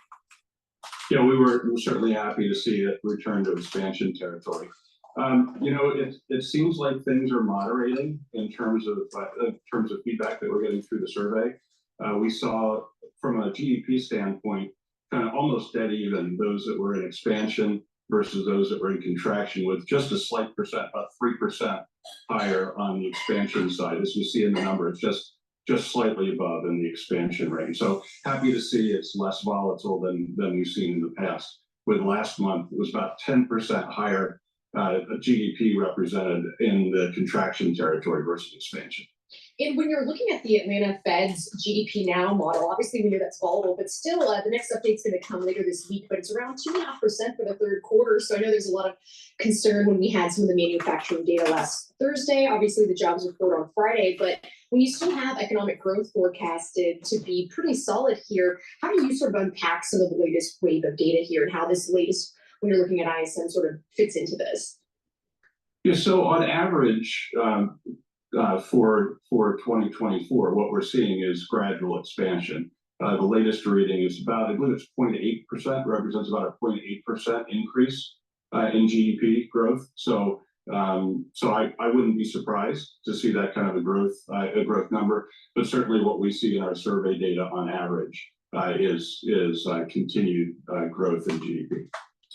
Yeah, we were certainly happy to see it return to expansion territory. You know, it seems like things are moderating in terms of feedback that we're getting through the survey. We saw from a GDP standpoint, kind of almost dead even, those that were in expansion versus those that were in contraction, with just a slight percent, about 3% higher on the expansion side. As you see in the number, it's just slightly above in the expansion range. So happy to see it's less volatile than we've seen in the past. With last month, it was about 10% higher GDP represented in the contraction territory versus expansion. And when you're looking at the Atlanta Fed's GDP Now model, obviously we know that's volatile, but still the next update's going to come later this week, but it's around 2.5% for the third quarter. So I know there's a lot of concern when we had some of the manufacturing data last Thursday, obviously the jobs report on Friday, but when you still have economic growth forecasted to be pretty solid here, how do you sort of unpack some of the latest wave of data here and how this latest, when you're looking at ISM, sort of fits into this? Yeah, so on average, for 2024, what we're seeing is gradual expansion. The latest reading is about, I believe it's 0.8%, represents about a 0.8% increase in GDP growth. So I wouldn't be surprised to see that kind of a growth number, but certainly what we see in our survey data on average is continued growth in GDP.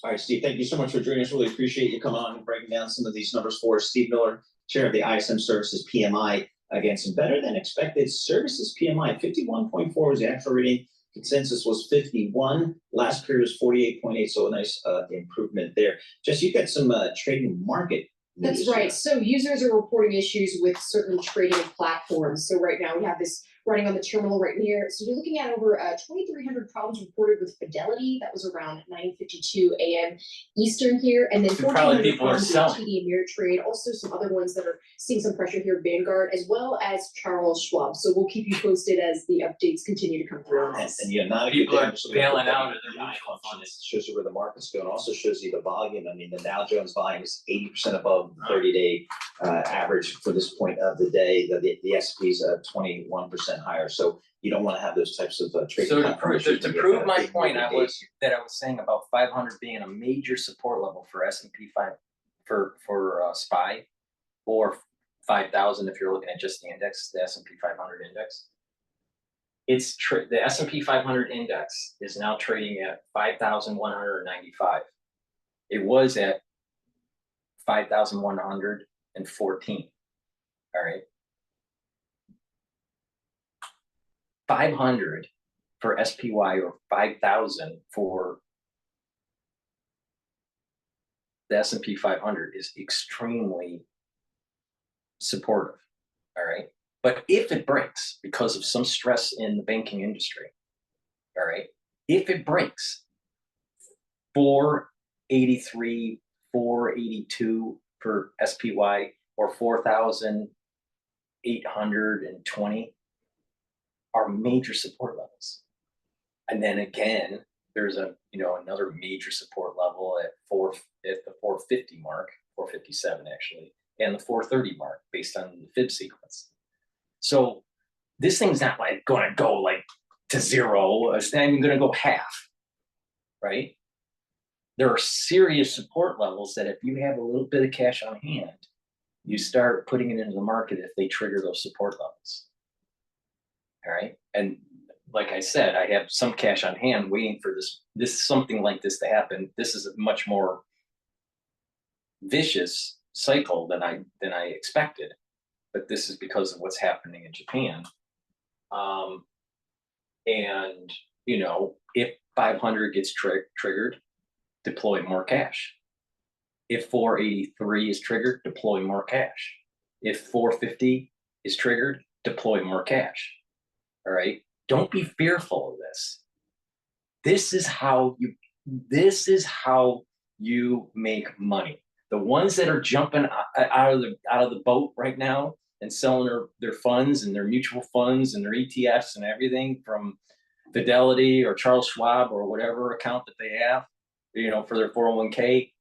All right, Steve, thank you so much for joining us. Really appreciate you coming on and breaking down some of these numbers for us. Steve Miller, chair of the ISM Services PMI. Again, some better than expected services PMI. 51.4 was the actual reading. Consensus was 51. Last period was 48.8, so a nice improvement there. Jess, you've got some trading market news. That's right. So users are reporting issues with certain trading platforms. So right now we have this running on the terminal right here. So you're looking at over 2,300 problems reported with Fidelity. That was around 9:52 a.m. Eastern here, and then Probably 1,400 people are problems with selling. TD Ameritrade. Also, some other ones that are seeing some pressure here, Vanguard, as well as Charles Schwab. So we'll keep you posted as the updates continue to come through on this. And yeah, not a People good day. are I'm just looking at bailing the out of their WTI mutual functions. funds. Shows you where the market's going. Also shows you the volume. I mean, the Dow Jones volume is 80% above the 30-day average for this point of the day. The S&P is 21% higher. So you don't want to have those types of trading. So to platforms. prove, You can get to prove my big point, moving I was days. saying about 500 being a major support level for S&P 5 for SPY, or 5,000 if you're looking at just the index, the S&P 500 index. It's the S&P 500 index is now trading at 5,195. It was at 5,114. All right. 500 for SPY or 5,000 for the S&P 500 is extremely supportive. All right. But if it breaks because of some stress in the banking industry, all right, if it breaks 483, 482 for SPY or 4,820 are major support levels. And then again, there's another major support level at the 450 mark, 457 actually, and the 430 mark based on the fib sequence. So this thing's not like going to go like to zero. It's not even going to go half, right? There are serious support levels that if you have a little bit of cash on hand, you start putting it into the market if they trigger those support levels. All right. And like I said, I have some cash on hand waiting for this something like this to happen. This is a much more vicious cycle than I expected. But this is because of what's happening in Japan. And, if 500 gets triggered, deploy more cash. If 483 is triggered, deploy more cash. If 450 is triggered, deploy more cash. All right. Don't be fearful of this. This is how you make money. The ones that are jumping out of the boat right now and selling their funds and their mutual funds and their ETFs and everything from Fidelity or Charles Schwab or whatever account that they have, for their 401k,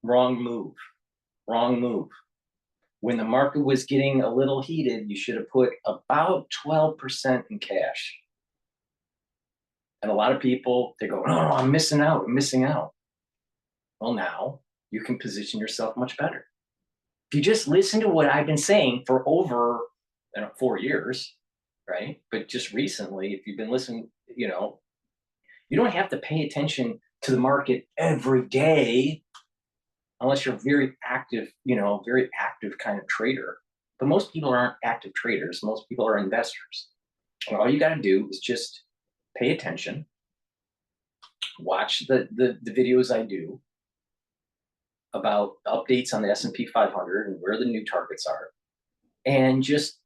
wrong move. When the market was getting a little heated, you should have put about 12% in cash. And a lot of people, they go, no, I'm missing out. Well, now you can position yourself much better. If you just listen to what I've been saying for over 4 years, right? But just recently, if you've been listening, you don't have to pay attention to the market every day unless you're very active kind of trader. But most people aren't active traders. Most people are investors. And all you got to do is just pay attention, watch the videos I do about updates on the S&P 500 and where the new targets are, and just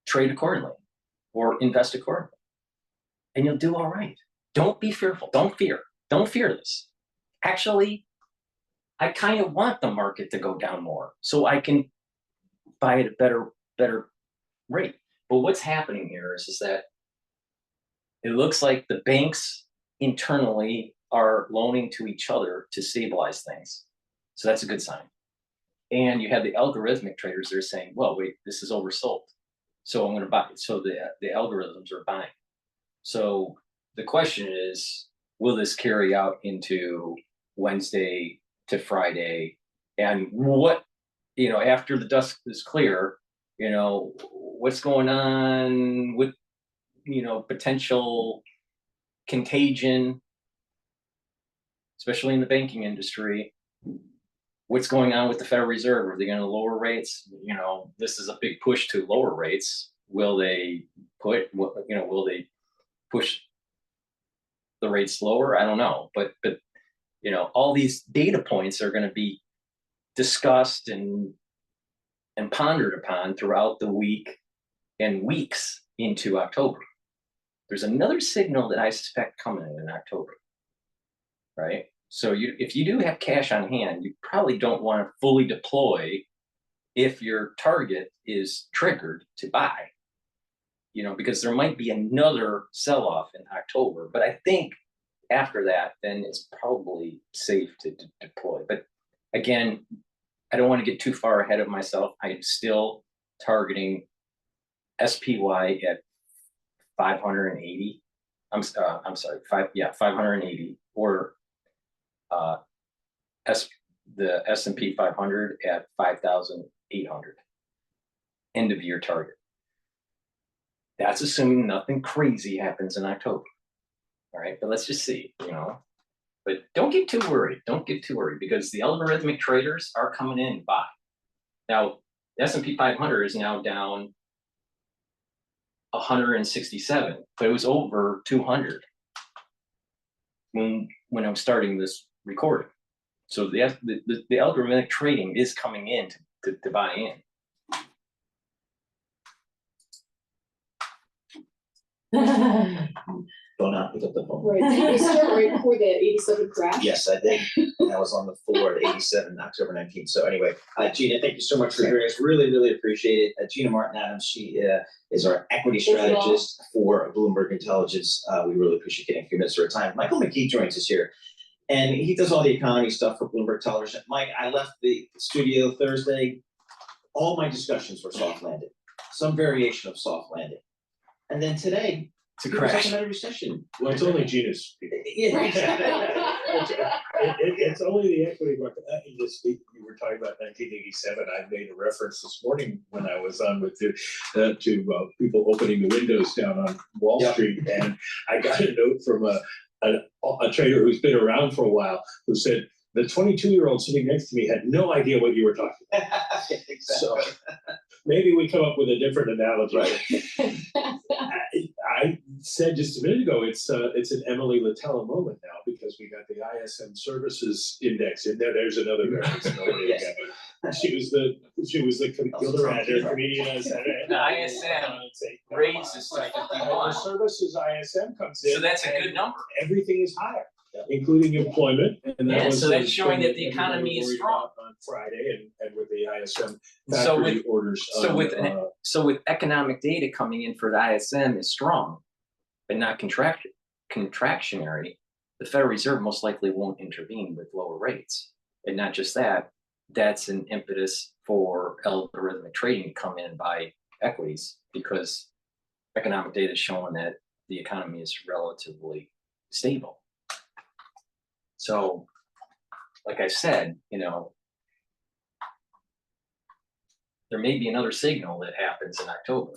trade accordingly or invest accordingly, and you'll do all right. Don't be fearful. Don't fear this. Actually, I kind of want the market to go down more so I can buy at a better rate. But what's happening here is that it looks like the banks internally are loaning to each other to stabilize things. So that's a good sign. And you have the algorithmic traders that are saying, well, wait, this is oversold, so I'm going to buy it. So the algorithms are buying. So the question is, will this carry out into Wednesday to Friday? And what, after the dust is clear, what's going on with, potential contagion, especially in the banking industry. What's going on with the Federal Reserve? Are they going to lower rates? This is a big push to lower rates. Will they push the rates lower? I don't know. But all these data points are going to be discussed and and pondered upon throughout the week and weeks into October. There's another signal that I suspect coming in October, right? So if you do have cash on hand, you probably don't want to fully deploy if your target is triggered to buy, because there might be another sell-off in October. But I think after that, then it's probably safe to deploy. But again, I don't want to get too far ahead of myself. I'm still targeting SPY at 580. I'm sorry, 580, or the S&P 500 at 5,800. End of year target. That's assuming nothing crazy happens in October. All right, but let's just see, But don't get too worried. Don't get too worried, because the algorithmic traders are coming in to buy. Now, the S&P 500 is now down 167, but it was over 200 when I'm starting this recording. So the algorithmic trading is coming in to buy in. Don't not pick up the phone. Right, did you start right before the 87 crash? Yes, I did. I was on the floor at 87, October 19th. So anyway, Gina, thank you so much for joining us. Really, really appreciate it. Gina Martin-Adams, she is our equity strategist for Bloomberg Intelligence. We really appreciate getting a few minutes of her time. Michael McKee joins us here, and he does all the economy stuff for Bloomberg Television. Mike, I left the studio Thursday. All my discussions were soft landing, some variation of soft landing. And then today, to crash. About a recession. Well, it's only Gina's. It's only the equity market. You were talking about 1987. I made a reference this morning when I was on with to people opening the windows down on Wall Street, and I got a note from a trader who's been around for a while who said, the 22-year-old sitting next to me had no idea what you were talking about. Exactly. So maybe we come up with a different analogy. Right. I said just a minute ago, it's an Emily Latella moment now, because we got the ISM Services Index in there. There's another variance. Yes. She was the comedian. The ISM raises to 51. The services ISM comes in. So that's a good number. Everything is higher, including employment. And so that's showing that the economy is strong on Friday, and with the ISM so factory with orders. so with economic data coming in for the ISM is strong, but not contractionary, the Federal Reserve most likely won't intervene with lower rates. And not just that, that's an impetus for algorithmic trading to come in and buy equities, because economic data is showing that the economy is relatively stable. So, like I said, there may be another signal that happens in October.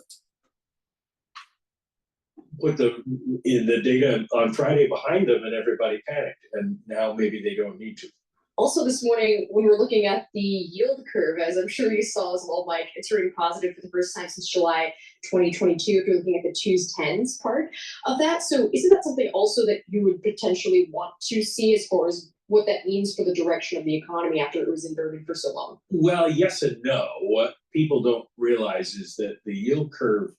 Put the data on Friday behind them, and everybody panicked, and now maybe they don't need to. Also this morning, we were looking at the yield curve, as I'm sure you saw as well, Mike. It's turning positive for the first time since July 2022, if you're looking at the 2s, 10s part of that. So isn't that something also that you would potentially want to see as far as what that means for the direction of the economy after it was inverted for so long? Well, yes and no. What people don't realize is that the yield curve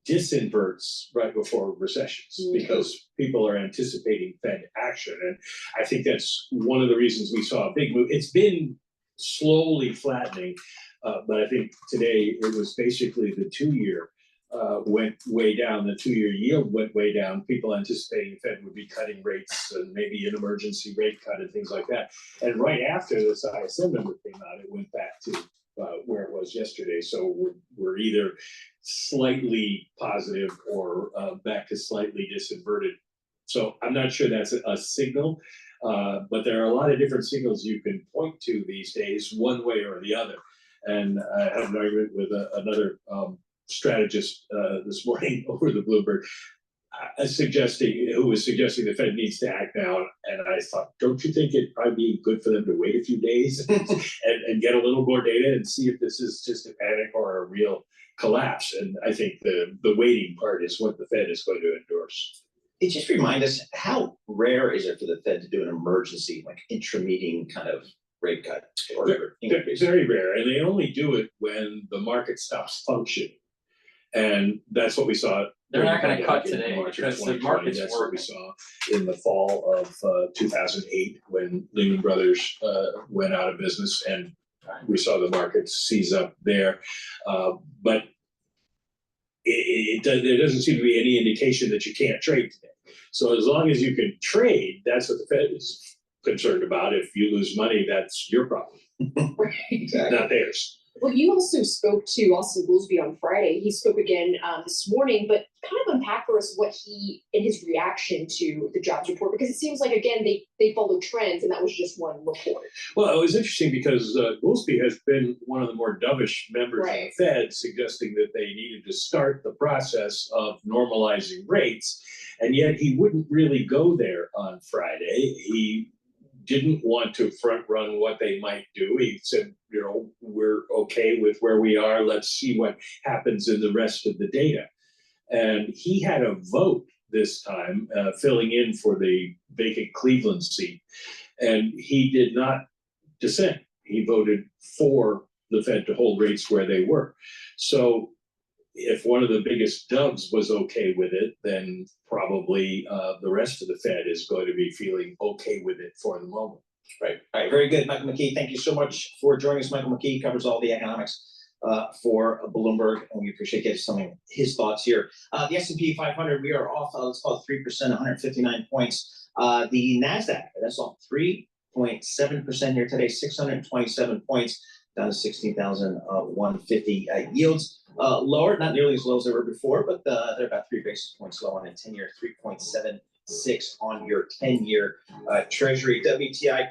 disinverts right before recessions, because people are anticipating Fed action. And I think that's one of the reasons we saw a big move. It's been slowly flattening, but I think today it was basically the 2-year went way down. The 2-year yield went way down. People anticipating Fed would be cutting rates and maybe an emergency rate cut and things like that. And right after this ISM number came out, it went back to where it was yesterday. So we're either slightly positive or back to slightly disinverted. So I'm not sure that's a signal, but there are a lot of different signals you can point to these days, one way or the other. And I had an argument with another strategist this morning over the Bloomberg, who was suggesting the Fed needs to act now. And I thought, don't you think it'd probably be good for them to wait a few days and get a little more data and see if this is just a panic or a real collapse? And I think the waiting part is what the Fed is going to endorse. It just remind us, how rare is it for the Fed to do an emergency, like intra-meeting kind of rate cut or It's very rare, and they only do it when the market stops functioning. And that's what we saw. They're not going to cut in today March of because the 2020. market's That's what we working. saw in the fall of 2008 when Lehman Brothers went out of business, and we saw the market seize up there. But there doesn't seem to be any indication that you can't trade today. So as long as you can trade, that's what the Fed is concerned about. If you lose money, that's your problem, not theirs. Well, you also spoke to Austin Goolsbee on Friday. He spoke again this morning, but kind of unpack for us what he and his reaction to the jobs report, because it seems like, again, they follow trends, and that was just one report. Well, it was interesting because Goolsbee has been one of the more dovish members of the Fed, suggesting that they needed to start the process of normalizing rates, and yet he wouldn't really go there on Friday. He didn't want to front run what they might do. He said, you know, we're okay with where we are. Let's see what happens in the rest of the data. And he had a vote this time, filling in for the vacant Cleveland seat. And he did not dissent. He voted for the Fed to hold rates where they were. So if one of the biggest doves was okay with it, then probably the rest of the Fed is going to be feeling okay with it for the moment. Right. All right. Very good. Michael McKee, thank you so much for joining us. Michael McKee covers all the economics for Bloomberg, and we appreciate getting some of his thoughts here. The S&P 500, we are off, let's call it 3%, 159 points. The NASDAQ, that's off 3.7% here today, 627 points, down to 16,150 yields. Lower, not nearly as low as they were before, but they're about 3 basis points low on a 10-year, 3.76 on your 10-year Treasury. WTI.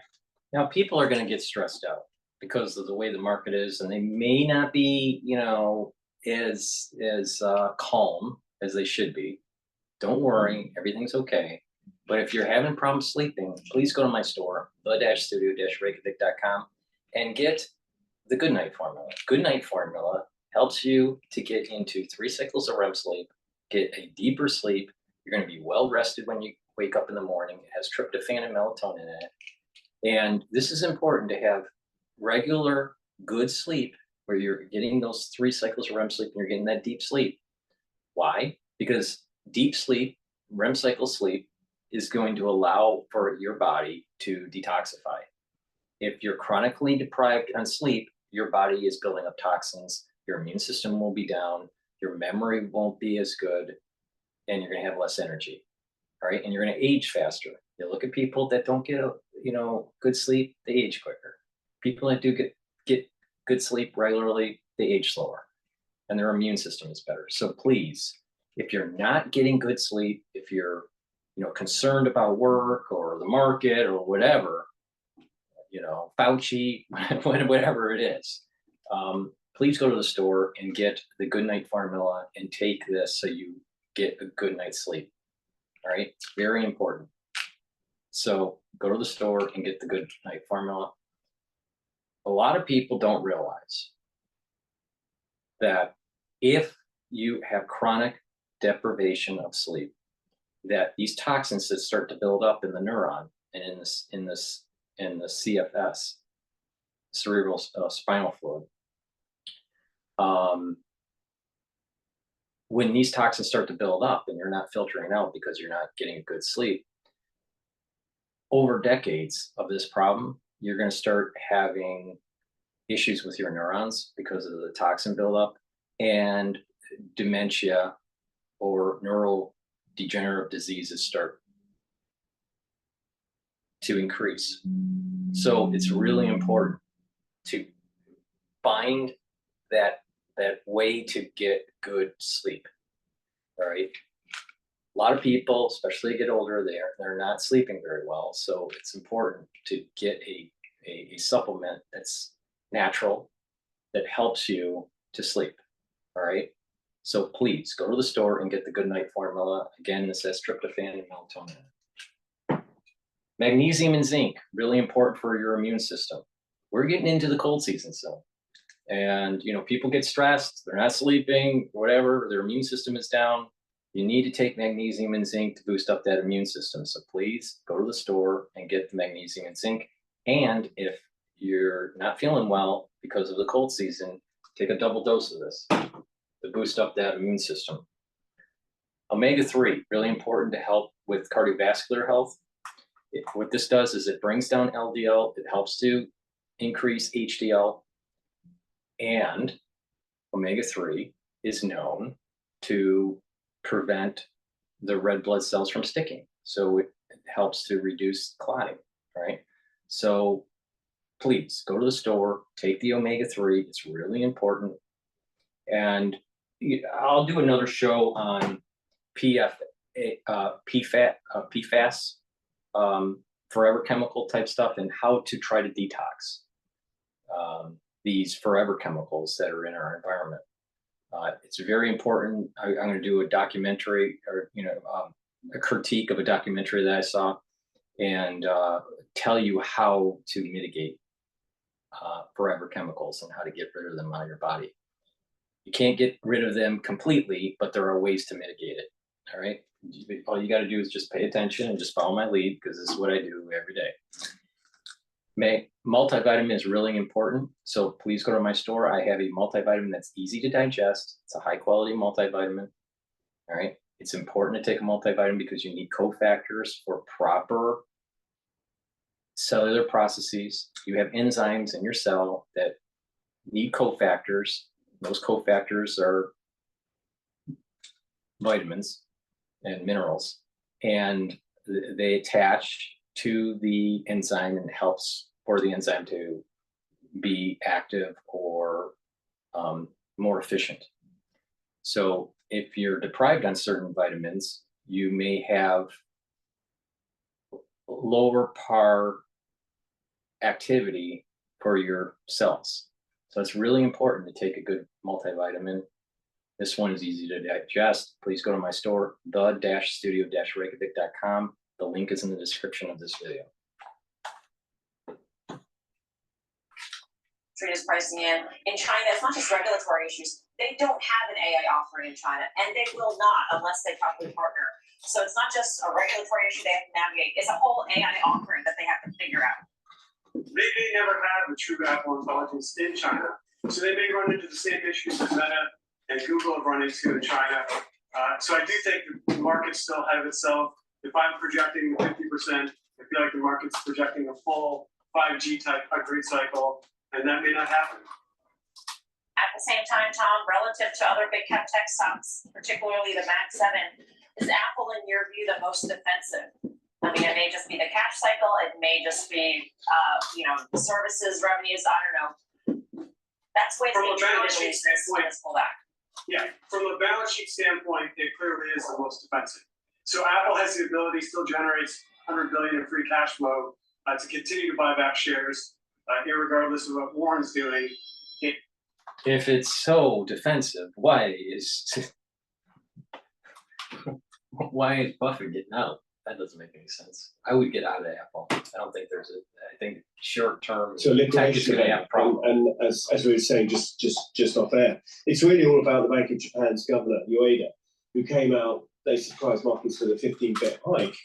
Now, people are going to get stressed out because of the way the market is, and they may not be, you know, as calm as they should be. Don't worry, everything's okay. But if you're having problems sleeping, please go to my store, the-studio-reykjavik.com, and get the Good Night Formula. Good Night Formula helps you to get into 3 cycles of REM sleep, get a deeper sleep. You're going to be well rested when you wake up in the morning. It has tryptophan and melatonin in it. And this is important to have regular good sleep where you're getting those 3 cycles of REM sleep and you're getting that deep sleep. Why? Because deep sleep, REM cycle sleep, is going to allow for your body to detoxify. If you're chronically deprived on sleep, your body is building up toxins, your immune system will be down, your memory won't be as good, and you're going to have less energy. All right, and you're going to age faster. You look at people that don't get good sleep, they age quicker. People that do get good sleep regularly, they age slower, and their immune system is better. So please, if you're not getting good sleep, if you're concerned about work or the market or whatever, Fauci, whatever it is, please go to the store and get the Good Night Formula and take this so you get a good night's sleep. All right, it's very important. So go to the store and get the Good Night Formula. A lot of people don't realize that if you have chronic deprivation of sleep, that these toxins that start to build up in the neuron and in the CFS, cerebral spinal fluid, when these toxins start to build up and you're not filtering out because you're not getting good sleep, over decades of this problem, you're going to start having issues with your neurons because of the toxin buildup, and dementia or neurodegenerative diseases start to increase. So it's really important to find that way to get good sleep. All right. A lot of people, especially as they get older, they're not sleeping very well. So it's important to get a supplement that's natural, that helps you to sleep. All right. So please go to the store and get the Good Night Formula. Again, this has tryptophan and melatonin. Magnesium and zinc, really important for your immune system. We're getting into the cold season soon. And, people get stressed, they're not sleeping, whatever, their immune system is down. You need to take magnesium and zinc to boost up that immune system. So please go to the store and get the magnesium and zinc. And if you're not feeling well because of the cold season, take a double dose of this to boost up that immune system. Omega-3, really important to help with cardiovascular health. What this does is it brings down LDL, it helps to increase HDL, and omega-3 is known to prevent the red blood cells from sticking. So it helps to reduce clotting, right? So please go to the store, take the omega-3, it's really important. And I'll do another show on PFAS, forever chemical type stuff, and how to try to detox these forever chemicals that are in our environment. It's very important. I'm going to do a documentary, or a critique of a documentary that I saw, and tell you how to mitigate forever chemicals and how to get rid of them out of your body. You can't get rid of them completely, but there are ways to mitigate it. All right. All you got to do is just pay attention and just follow my lead, because this is what I do every day. Multivitamin is really important. So please go to my store. I have a multivitamin that's easy to digest. It's a high quality multivitamin. All right. It's important to take a multivitamin because you need cofactors for proper cellular processes. You have enzymes in your cell that need cofactors. Those cofactors are vitamins and minerals, and they attach to the enzyme and helps for the enzyme to be active or more efficient. So if you're deprived on certain vitamins, you may have lower par activity for your cells. So it's really important to take a good multivitamin. This one is easy to digest. Please go to my store, the-studio-reykjavik.com. The link is in the description of this video. Trina's pricing in China, it's not just regulatory issues. They don't have an AI offering in China, and they will not unless they properly partner. So it's not just a regulatory issue they have to navigate. It's a whole AI offering that they have to figure out. They may never have a true Apple intelligence in China, so they may run into the same issues that Meta and Google have run into in China. So I do think the market's still ahead of itself. If I'm projecting 50%, I feel like the market's projecting a full 5G type upgrade cycle, and that may not happen. At the same time, Tom, relative to other big cap tech stocks, particularly the Mag 7, is Apple, in your view, the most defensive? I mean, it may just be the cash cycle. It may just be, services, revenues. I don't know. That's way from a balance sheet standpoint. Pull back. Yeah, from a balance sheet standpoint, it clearly is the most defensive. So Apple has the ability, still generates $100 billion in free cash flow to continue to buy back shares, irregardless of what Warren's doing. If it's so defensive, why is Buffett getting out? That doesn't make any sense. I would get out of Apple. I don't think I think short term. So liquidation, and as we were saying, just off air, it's really all about the Bank of Japan's governor, Ueda, who came out. They surprised markets with a 15-bit hike.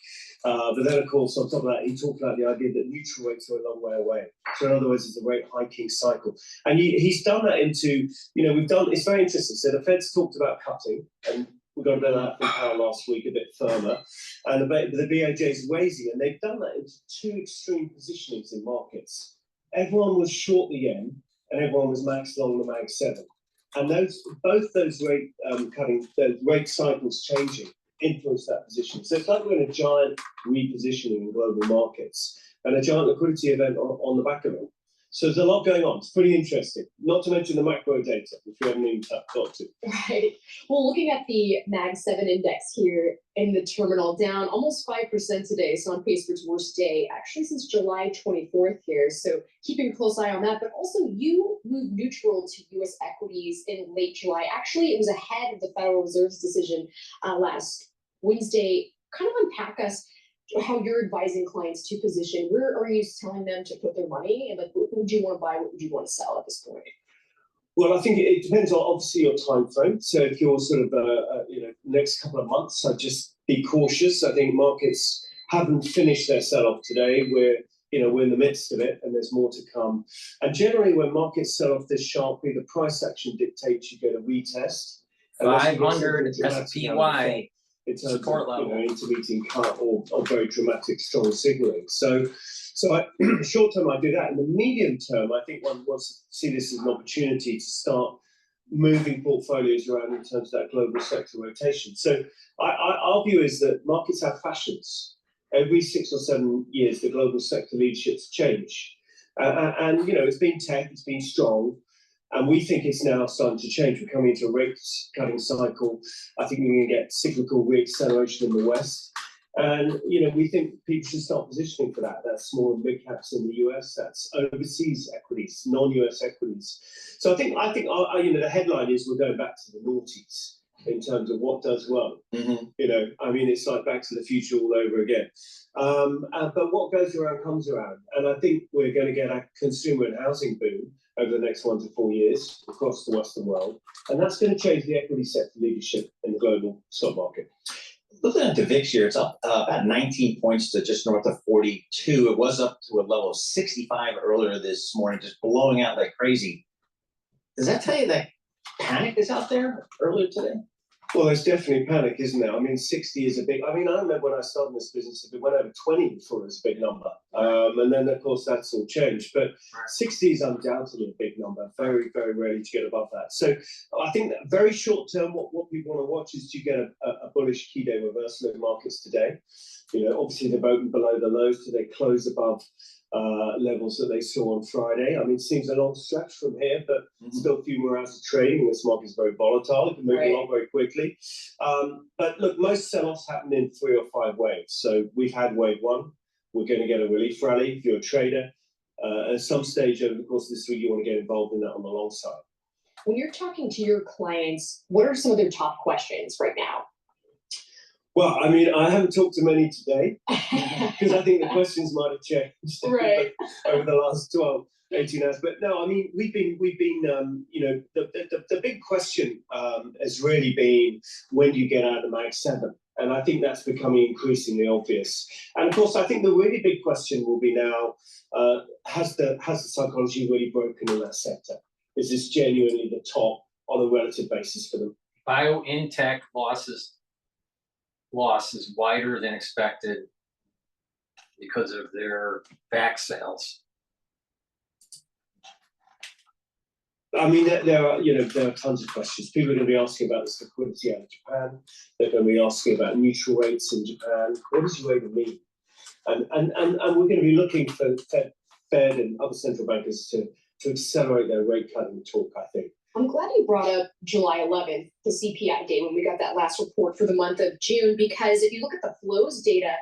But then, of course, on top of that, he talked about the idea that neutral rates are a long way away. So in other words, it's a rate hiking cycle. And he's done that into, it's very interesting. So the Fed's talked about cutting, and we got a bit of that from Powell last week, a bit firmer. And the BOJ's raising, and they've done that into two extreme positionings in markets. Everyone was short the yen, and everyone was max long the Mag 7. And both those rate those rate cycles changing influence that position. So it's like we're in a giant repositioning in global markets and a giant liquidity event on the back of it. So there's a lot going on. It's pretty interesting. Not to mention the macro data, which we haven't even got to. Right. Well, looking at the Mag 7 index here in the terminal, down almost 5% today, so on pace for its worst day, actually since July 24th here. So keeping a close eye on that. But also, you moved neutral to U.S. equities in late July. Actually, it was ahead of the Federal Reserve's decision last Wednesday. Kind of unpack us how you're advising clients to position. Where are you telling them to put their money? And like, what would you want to buy? What would you want to sell at this point? Well, I think it depends on obviously your time frame. So if you're sort of next couple of months, I'd just be cautious. I think markets haven't finished their sell-off today. We're we're in the midst of it, and there's more to come. And generally, when markets sell off this sharply, the price action dictates you get a retest. 500 SPY in terms support of, level. intermeeting cut or very dramatic strong signaling. So short term, I do that. In the medium term, I think one wants to see this as an opportunity to start moving portfolios around in terms of that global sector rotation. So our view is that markets have fashions. Every 6 or 7 years, the global sector leaderships change. And it's been tech, it's been strong. And we think it's now starting to change. We're coming into a rate cutting cycle. I think we're going to get cyclical re-acceleration in the West. And, we think people should start positioning for that. That's small and mid caps in the US. That's overseas equities, non-US equities. So I think the headline is we're going back to the noughties in terms of what does well. It's like Back to the Future all over again. But what goes around comes around. And I think we're going to get a consumer and housing boom over the next 1 to 4 years across the Western world. And that's going to change the equity sector leadership in the global stock market. Looking at the VIX here, it's up about 19 points to just north of 42. It was up to a level of 65 earlier this morning, just blowing out like crazy. Does that tell you that panic is out there earlier today? Well, there's definitely panic, isn't there? 60 is a big, I remember when I started this business, it went over 20 before it was a big number. And then, of course, that's all changed. But 60 is undoubtedly a big number, very, very rarely to get above that. So I think that very short term, what people want to watch is, do you get a bullish key day reversal in markets today? Obviously, they've opened below the lows. Do they close above levels that they saw on Friday? It seems a long stretch from here, but still a few more hours of trading. This market is very volatile. It can move along very quickly. But look, most sell-offs happen in 3 or 5 waves. So we've had wave 1. We're going to get a relief rally. If you're a trader, at some stage over the course of this week, you want to get involved in that on the long side. When you're talking to your clients, what are some of their top questions right now? Well, I haven't talked to many today because I think the questions might have changed over the last 12, 18 hours. But no, we've been the big question has really been, when do you get out of the Mag 7? And I think that's becoming increasingly obvious. And of course, I think the really big question will be now, has the psychology really broken in that sector? Is this genuinely the top on a relative basis for them? BioNTech loss is wider than expected because of their back sales. There are tons of questions. People are going to be asking about this liquidity out of Japan. They're going to be asking about neutral rates in Japan. What does UA mean? And we're going to be looking for Fed and other central bankers to accelerate their rate cutting talk, I think. I'm glad you brought up July 11th, the CPI day, when we got that last report for the month of June, because if you look at the flows data,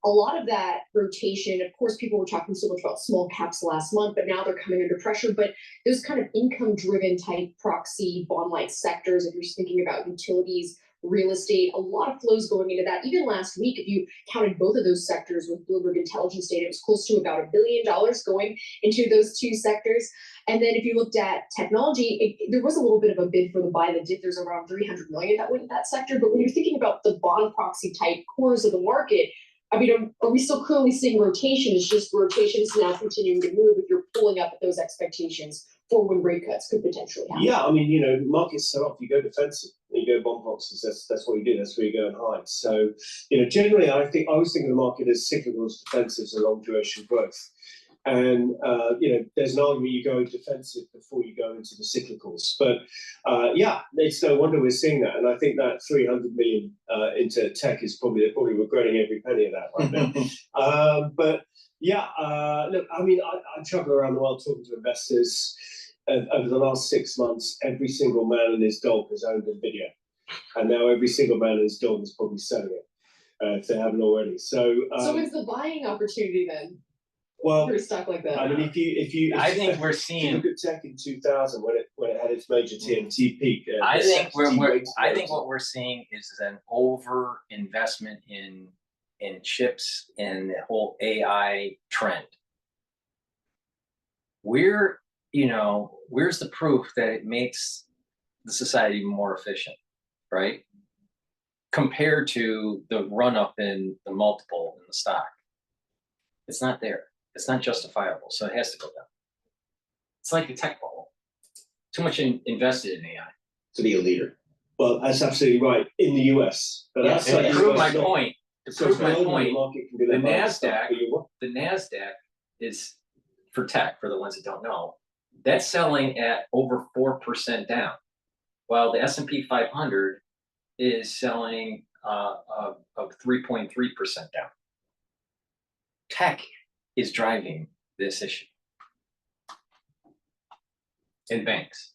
a lot of that rotation, of course, people were talking so much about small caps last month, but now they're coming under pressure. But those kind of income-driven type proxy bond-like sectors, if you're thinking about utilities, real estate, a lot of flows going into that. Even last week, if you counted both of those sectors with Bloomberg intelligence data, it was close to about $1 billion going into those 2 sectors. And then if you looked at technology, there was a little bit of a bid for the buy. The dip, there's around 300 million that went in that sector. But when you're thinking about the bond proxy type cores of the market, are we still clearly seeing rotation? It's just rotation is now continuing to move if you're pulling up those expectations for when rate cuts could potentially happen. Yeah, markets sell off, you go defensive, you go bond proxies. That's what you do. That's where you go and hide. So, generally, I always think of the market as cyclical as defensive as a long duration growth. And, there's an argument you go defensive before you go into the cyclicals. But, it's no wonder we're seeing that. And I think that 300 million into tech is they're probably regretting every penny of that right now. Look, I travel around the world talking to investors. Over the last 6 months, every single man and his dog has owned NVIDIA. And now every single man and his dog is probably selling it, if they haven't already. So it's the buying opportunity then? Well, for a stock like that. I think we're seeing. Look at tech in 2000 when it had its major TMT peak. I think what we're seeing is an over investment in chips and the whole AI trend. Where's the proof that it makes the society more efficient, right? Compared to the run up in the multiple in the stock. It's not there. It's not justifiable, so it has to go down. It's like the tech bubble. Too much invested in AI. To be a leader. Well, that's absolutely right in the US. But Yeah, outside and to the prove US, my not. point, So globally, the market can do the that by itself, but NASDAQ is, for tech, for the ones that don't know, that's selling at over 4% down, while the S&P 500 is selling of 3.3% down. Tech is driving this issue. And banks.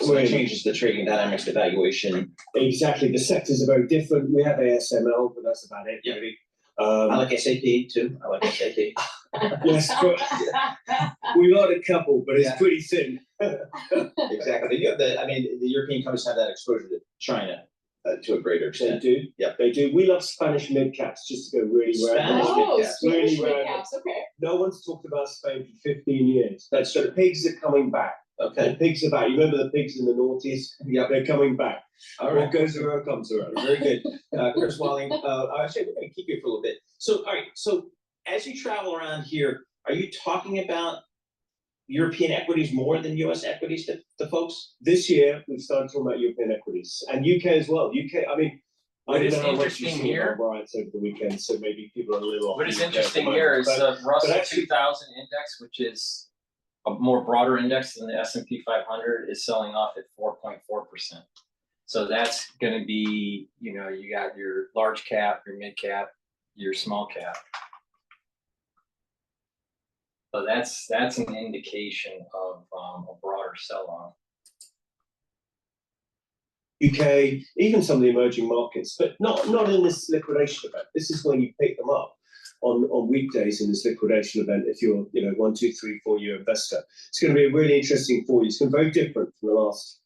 So it changes the trading dynamics, the valuation. Exactly. The sectors are very different. We have ASML, but that's about it, really. I like SAP too. I like SAP. Yes, but we like a couple, but it's pretty thin. Exactly. You have the European companies have that exposure to China to a greater extent. They do. Yeah, they do. We love Spanish mid caps, just to go really random. Spanish Really mid random. caps, okay. No one's talked about Spain for 15 years. That's so the pigs are coming back. Okay. The pigs are back. You remember the pigs in the noughties? Yeah, they're coming back. All right. What goes around comes around. Very good. Chris Walling, actually, we're going to keep you for a little bit. So, all right. So, as you travel around here, are you talking about European equities more than U.S. equities to folks? This year, we've started talking about European equities and UK as well. UK, I mean, What I is don't know how much interesting you've seen here- about riots over the weekend, so maybe people are a little off. What is the UK at the interesting moment. here is the Russell but actually, 2000 index, which is a more broader index than the S&P 500, is selling off at 4.4%. So that's going to be, you got your large cap, your mid cap, your small cap. So that's an indication of a broader sell-off. UK, even some of the emerging markets, but not in this liquidation event. This is when you pick them up on weekdays in this liquidation event. If you're 1, 2, 3, 4 year investor, it's going to be really interesting for you. It's going to be very different from the last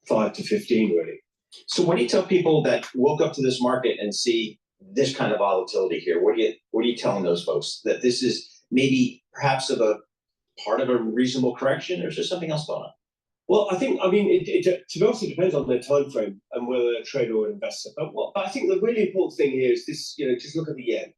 5 to 15, really. So, when you tell people that woke up to this market and see this kind of volatility here, what are you telling those folks? That this is maybe perhaps part of a reasonable correction, or is there something else going on? Well, to be honest, it depends on their time frame and whether they're a trader or an investor. But I think the really important thing here is this, just look at the yen.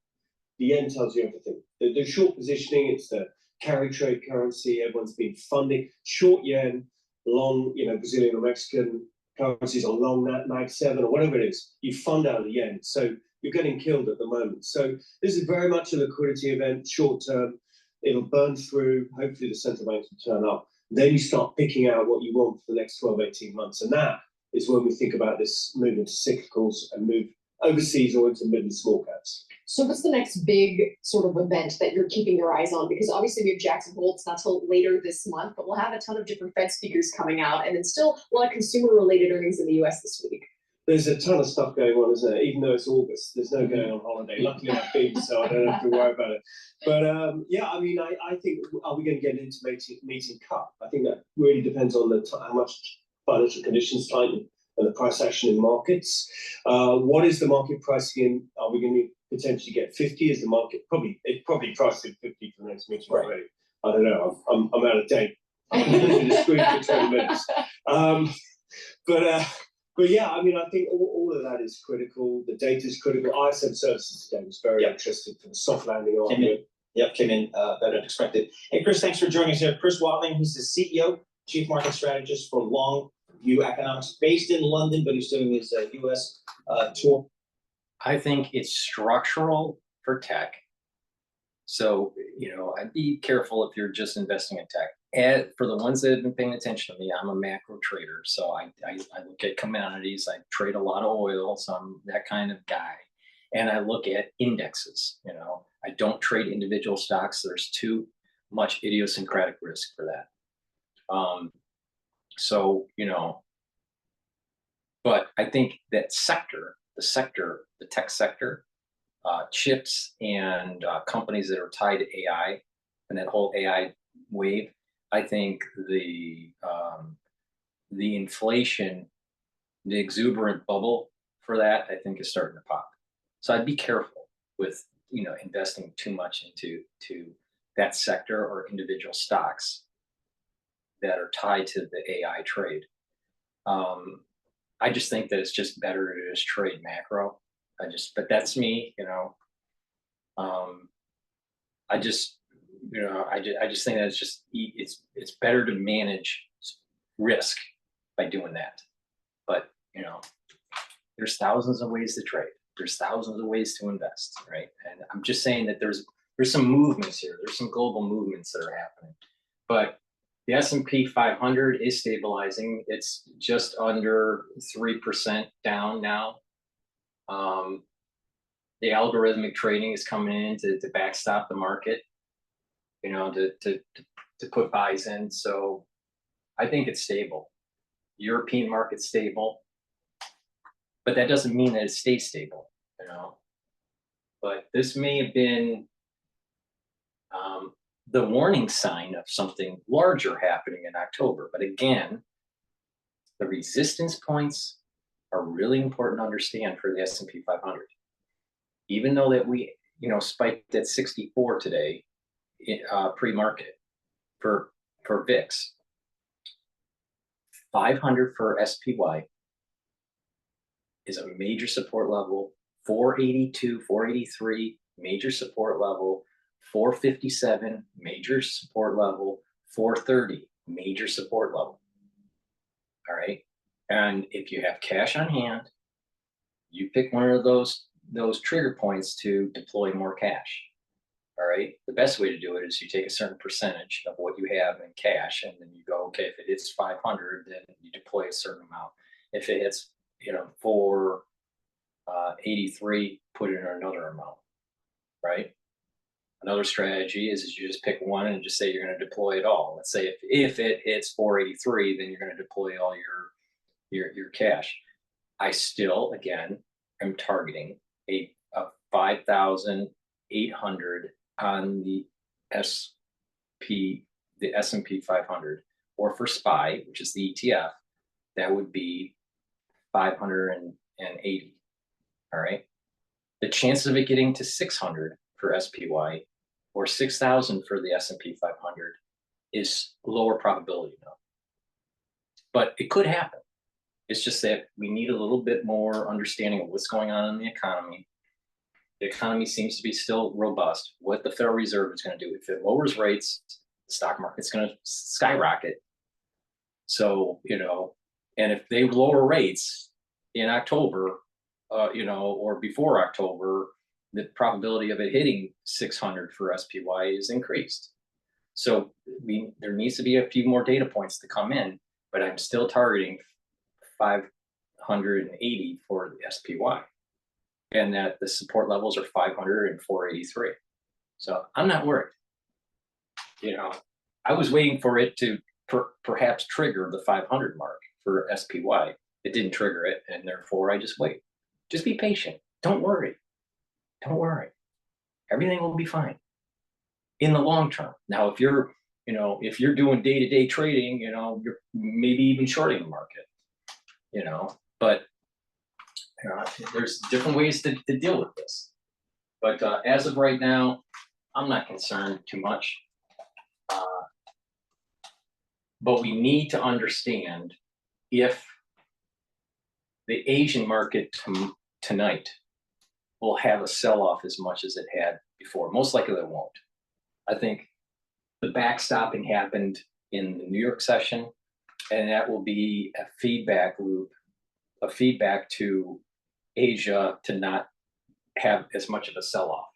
The yen tells you everything. The short positioning, it's the carry trade currency. Everyone's been funding short yen, long, Brazilian or Mexican currencies, or long Mag 7 or whatever it is. You fund out of the yen. So you're getting killed at the moment. So this is very much a liquidity event, short term. It'll burn through. Hopefully the central banks will turn up. Then you start picking out what you want for the next 12, 18 months. And that is when we think about this move into cyclicals and move overseas or into mid and small caps. So what's the next big sort of event that you're keeping your eyes on? Because obviously we have Jackson Hole, it's not till later this month, but we'll have a ton of different Fed speakers coming out, and then still a lot of consumer-related earnings in the US this week. There's a ton of stuff going on, isn't there? Even though it's August, there's no going on holiday. Luckily, I've been, so I don't have to worry about it. But I think, are we going to get into meeting cut? I think that really depends on how much financial conditions tighten and the price action in markets. What is the market pricing in? Are we going to potentially get 50? Is the market it's probably priced at 50 for the next meeting already? I don't know. I'm out of date. I'm using the screen for 20 minutes. But yeah, I think all of that is critical. The data is critical. ISM services today was very interesting for the soft landing on it. Came in better than expected. Hey, Chris, thanks for joining us here. Chris Watling, he's the CEO, Chief Market Strategist for Longview Economics, based in London, but he's doing his U.S. tour. I think it's structural for tech. So, I'd be careful if you're just investing in tech. And for the ones that have been paying attention to me, I'm a macro trader. So I look at commodities. I trade a lot of oil. So I'm that kind of guy. And I look at indexes. I don't trade individual stocks. There's too much idiosyncratic risk for that. But I think that the tech sector, chips and companies that are tied to AI and that whole AI wave, I think the inflation, the exuberant bubble for that, I think is starting to pop. So I'd be careful with investing too much into that sector or individual stocks that are tied to the AI trade. I just think that it's just better to just trade macro. But that's me, I just, I just think that it's better to manage risk by doing that. But, there's thousands of ways to trade. There's thousands of ways to invest, right? And I'm just saying that there's some movements here. There's some global movements that are happening. But the S&P 500 is stabilizing. It's just under 3% down now. The algorithmic trading is coming in to backstop the market, to put buys in. So I think it's stable. European market's stable, but that doesn't mean that it stays stable, But this may have been the warning sign of something larger happening in October. But again, the resistance points are really important to understand for the S&P 500. Even though that we, spiked at 64 today, pre-market for VIX, 500 for SPY is a major support level. 482, 483, major support level. 457, major support level. 430, major support level. All right. And if you have cash on hand, you pick one of those trigger points to deploy more cash. All right. The best way to do it is you take a certain percentage of what you have in cash, and then you go, okay, if it hits 500, then you deploy a certain amount. If it hits, 483, put in another amount. Right. Another strategy is you just pick one and just say you're going to deploy it all. Let's say if it hits 483, then you're going to deploy all your cash. I still, again, am targeting a 5,800 on the S&P 500, or for SPY, which is the ETF, that would be 580. All right. The chances of it getting to 600 for SPY or 6,000 for the S&P 500 is lower probability now. But it could happen. It's just that we need a little bit more understanding of what's going on in the economy. The economy seems to be still robust. What the Federal Reserve is going to do, if it lowers rates, the stock market's going to skyrocket. So, and if they lower rates in October, or before October, the probability of it hitting 600 for SPY is increased. So there needs to be a few more data points to come in, but I'm still targeting 580 for the SPY, and that the support levels are 500 and 483. So I'm not worried. I was waiting for it to perhaps trigger the 500 mark for SPY. It didn't trigger it, and therefore I just wait. Just be patient. Don't worry. Don't worry. Everything will be fine in the long term. Now, if you're doing day-to-day trading, you're maybe even shorting the market, but there's different ways to deal with this. But as of right now, I'm not concerned too much. But we need to understand if the Asian market tonight will have a sell-off as much as it had before. Most likely it won't. I think the backstopping happened in the New York session, and that will be a feedback loop, a feedback to Asia to not have as much of a sell-off.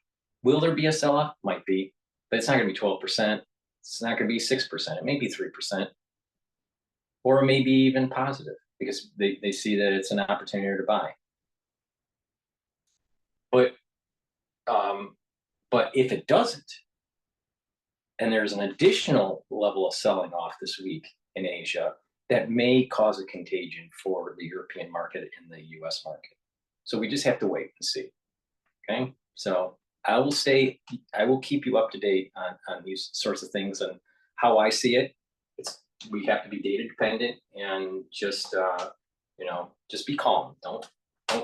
Will there be a sell-off? Might be, but it's not going to be 12%. It's not going to be 6%. It may be 3%, or it may be even positive because they see that it's an opportunity to buy. But if it doesn't, and there's an additional level of selling off this week in Asia, that may cause a contagion for the European market and the US market. So we just have to wait and see. Okay. So I will keep you up to date on these sorts of things and how I see it. We have to be data dependent and just be calm. Don't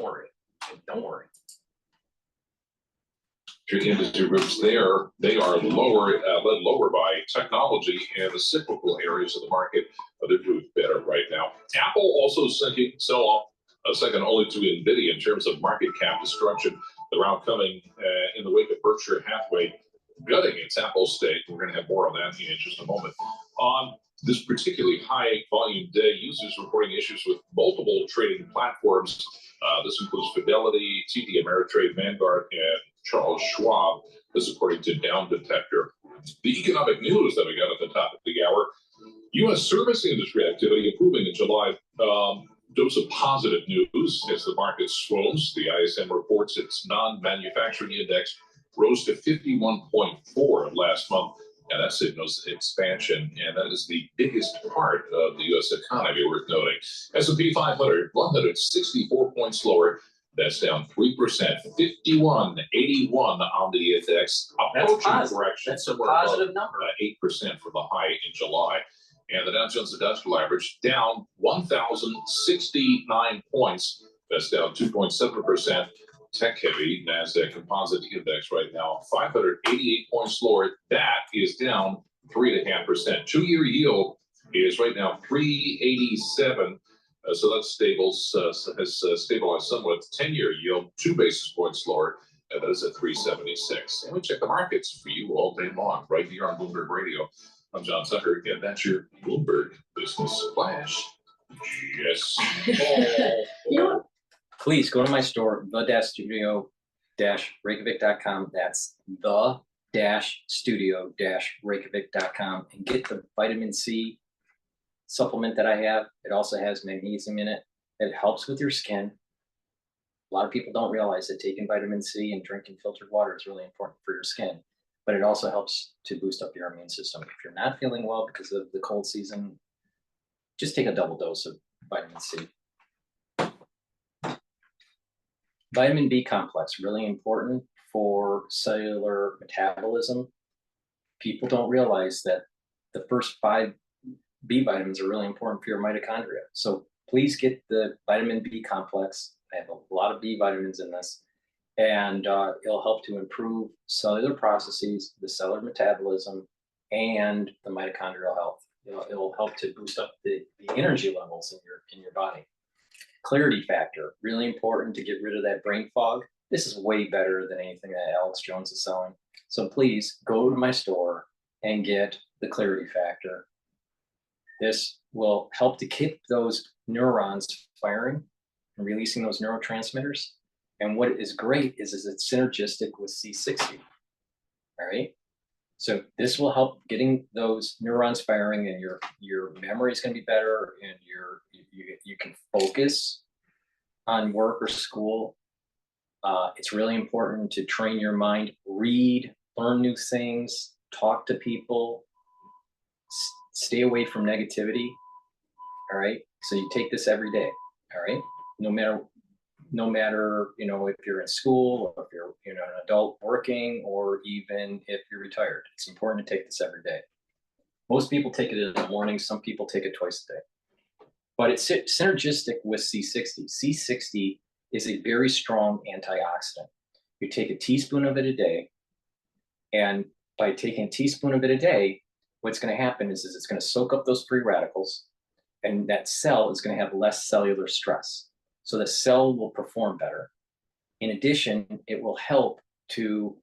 worry. Don't worry. Industry groups they are lower, led lower by technology and the cyclical areas of the market. They're doing better right now. Apple also sinking, sell off, second only to NVIDIA in terms of market cap destruction. The round coming in the wake of Berkshire Hathaway gutting its Apple stake. We're going to have more on that in just a moment. On this particularly high volume day, users reporting issues with multiple trading platforms. This includes Fidelity, TD Ameritrade, Vanguard, and Charles Schwab. This according to Down Detector. The economic news that we got at the top of the hour. U.S. service industry activity improving in July. Dose of positive news as the market swoons. The ISM reports its non-manufacturing index rose to 51.4 last month, and that signals expansion, and that is the biggest part of the U.S. economy, worth noting. S&P 500, 164 points lower. That's down 3%, 51.81 on the index. Approaching correction. That's a positive number. 8% for the high in July. And the Dow Jones Industrial Average down 1,069 points. That's down 2.7%. Tech-heavy NASDAQ Composite Index right now, 588 points lower. That is down 3.5%. Two-year yield is right now 387. So that's has stabilized somewhat. 10-year yield, 2 basis points lower. That is at 376. And we check the markets for you all day long, right here on Bloomberg Radio. I'm John Tucker. Again, that's your Bloomberg Business Flash. Yes. Please go to my store, the-studio-reykjavik.com. That's the-studio-reykjavik.com, and get the vitamin C supplement that I have. It also has magnesium in it. It helps with your skin. A lot of people don't realize that taking vitamin C and drinking filtered water is really important for your skin, but it also helps to boost up your immune system. If you're not feeling well because of the cold season, just take a double dose of vitamin C. Vitamin B complex, really important for cellular metabolism. People don't realize that the first 5 B vitamins are really important for your mitochondria. So please get the vitamin B complex. I have a lot of B vitamins in this, and it'll help to improve cellular processes, the cellular metabolism, and the mitochondrial health. It'll help to boost up the energy levels in your body. Clarity factor, really important to get rid of that brain fog. This is way better than anything that Alex Jones is selling. So please go to my store and get the clarity factor. This will help to keep those neurons firing and releasing those neurotransmitters. And what is great is it's synergistic with C60. All right. So this will help getting those neurons firing, and your memory is going to be better, and you can focus on work or school. It's really important to train your mind, read, learn new things, talk to people, stay away from negativity. All right. So you take this every day. All right. No matter, if you're in school, or if you're, an adult working, or even if you're retired, it's important to take this every day. Most people take it in the morning. Some people take it twice a day, but it's synergistic with C60. C60 is a very strong antioxidant. You take a teaspoon of it a day, and by taking a teaspoon of it a day, what's going to happen is it's going to soak up those free radicals, and that cell is going to have less cellular stress. So the cell will perform better. In addition, it will help to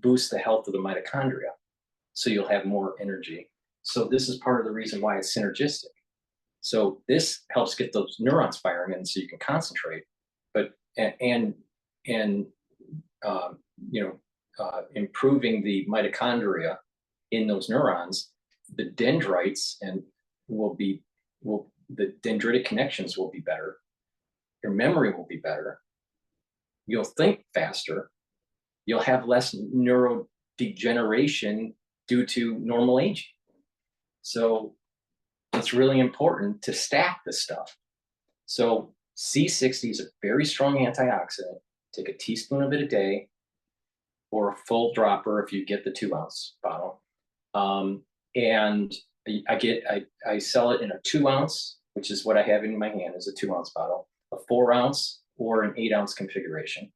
boost the health of the mitochondria. So you'll have more energy. So this is part of the reason why it's synergistic. So this helps get those neurons firing, and so you can concentrate, but improving the mitochondria in those neurons, the dendrites the dendritic connections will be better. Your memory will be better. You'll think faster. You'll have less neurodegeneration due to normal aging. So it's really important to stack this stuff. So C60 is a very strong antioxidant. Take a teaspoon of it a day, or a full dropper if you get the 2-ounce bottle. And I sell it in a 2-ounce, which is what I have in my hand, is a 2-ounce bottle, a 4-ounce, or an 8-ounce configuration.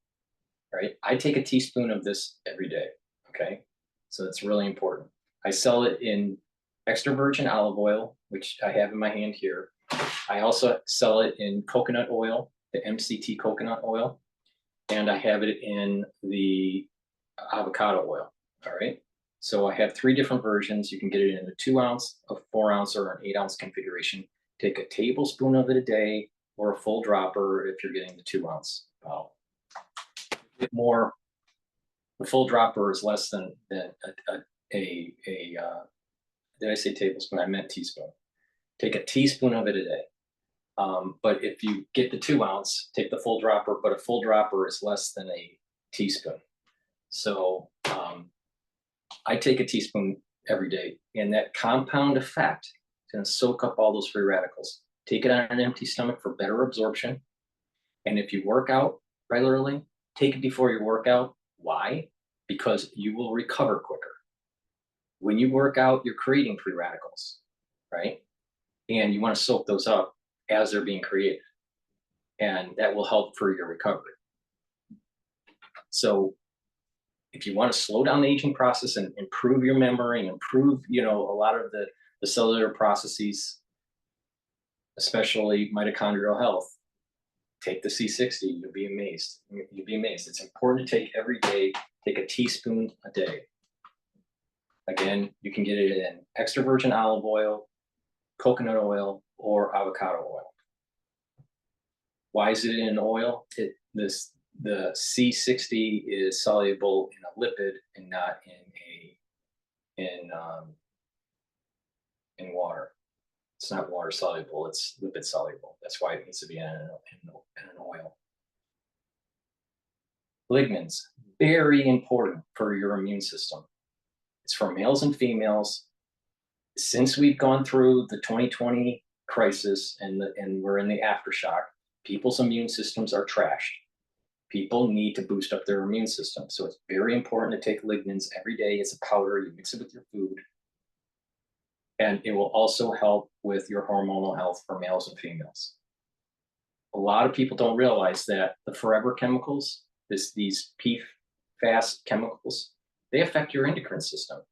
Right? I take a teaspoon of this every day. Okay, so that's really important. I sell it in extra virgin olive oil, which I have in my hand here. I also sell it in coconut oil, the MCT coconut oil, and I have it in the avocado oil. All right. So I have 3 different versions. You can get it in a 2 ounce, a 4 ounce, or an 8 ounce configuration. Take a tablespoon of it a day, or a full dropper if you're getting the 2 ounce bottle. More, the full dropper is less than did I say tablespoon? I meant teaspoon. Take a teaspoon of it a day. But if you get the 2 ounce, take the full dropper, but a full dropper is less than a teaspoon. So I take a teaspoon every day, and that compound effect is going to soak up all those free radicals. Take it on an empty stomach for better absorption. And if you work out regularly, take it before your workout. Why? Because you will recover quicker. When you work out, you're creating free radicals, right? And you want to soak those up as they're being created. And that will help for your recovery. So if you want to slow down the aging process and improve your memory and improve, a lot of the cellular processes, especially mitochondrial health, take the C60. You'll be amazed. You'll be amazed. It's important to take every day. Take a teaspoon a day. Again, you can get it in extra virgin olive oil, coconut oil, or avocado oil. Why is it in oil? The C60 is soluble in a lipid and not in water. It's not water soluble, it's lipid soluble. That's why it needs to be in an oil. Lignans, very important for your immune system. It's for males and females. Since we've gone through the 2020 crisis and we're in the aftershock, people's immune systems are trashed. People need to boost up their immune system. So it's very important to take lignans every day. It's a powder, you mix it with your food. And it will also help with your hormonal health for males and females. A lot of people don't realize that the forever chemicals, these PFAS chemicals, they affect your endocrine system.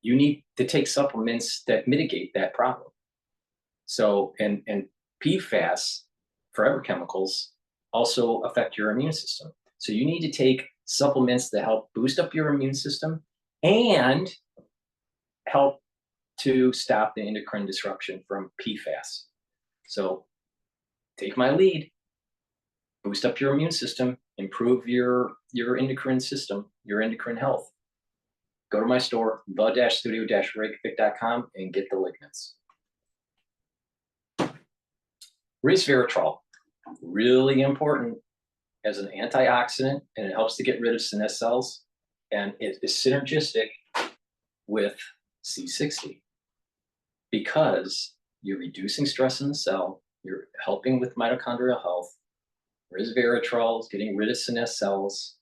You need to take supplements that mitigate that problem. So, and PFAS, forever chemicals, also affect your immune system. So you need to take supplements that help boost up your immune system and help to stop the endocrine disruption from PFAS. So take my lead, boost up your immune system, improve your endocrine system, your endocrine health. Go to my store, the-studio-reykjavik.com, and get the lignans. Resveratrol, really important as an antioxidant, and it helps to get rid of senescent cells, and it is synergistic with C60 because you're reducing stress in the cell, you're helping with mitochondrial health. Resveratrol is getting rid of senescent cells.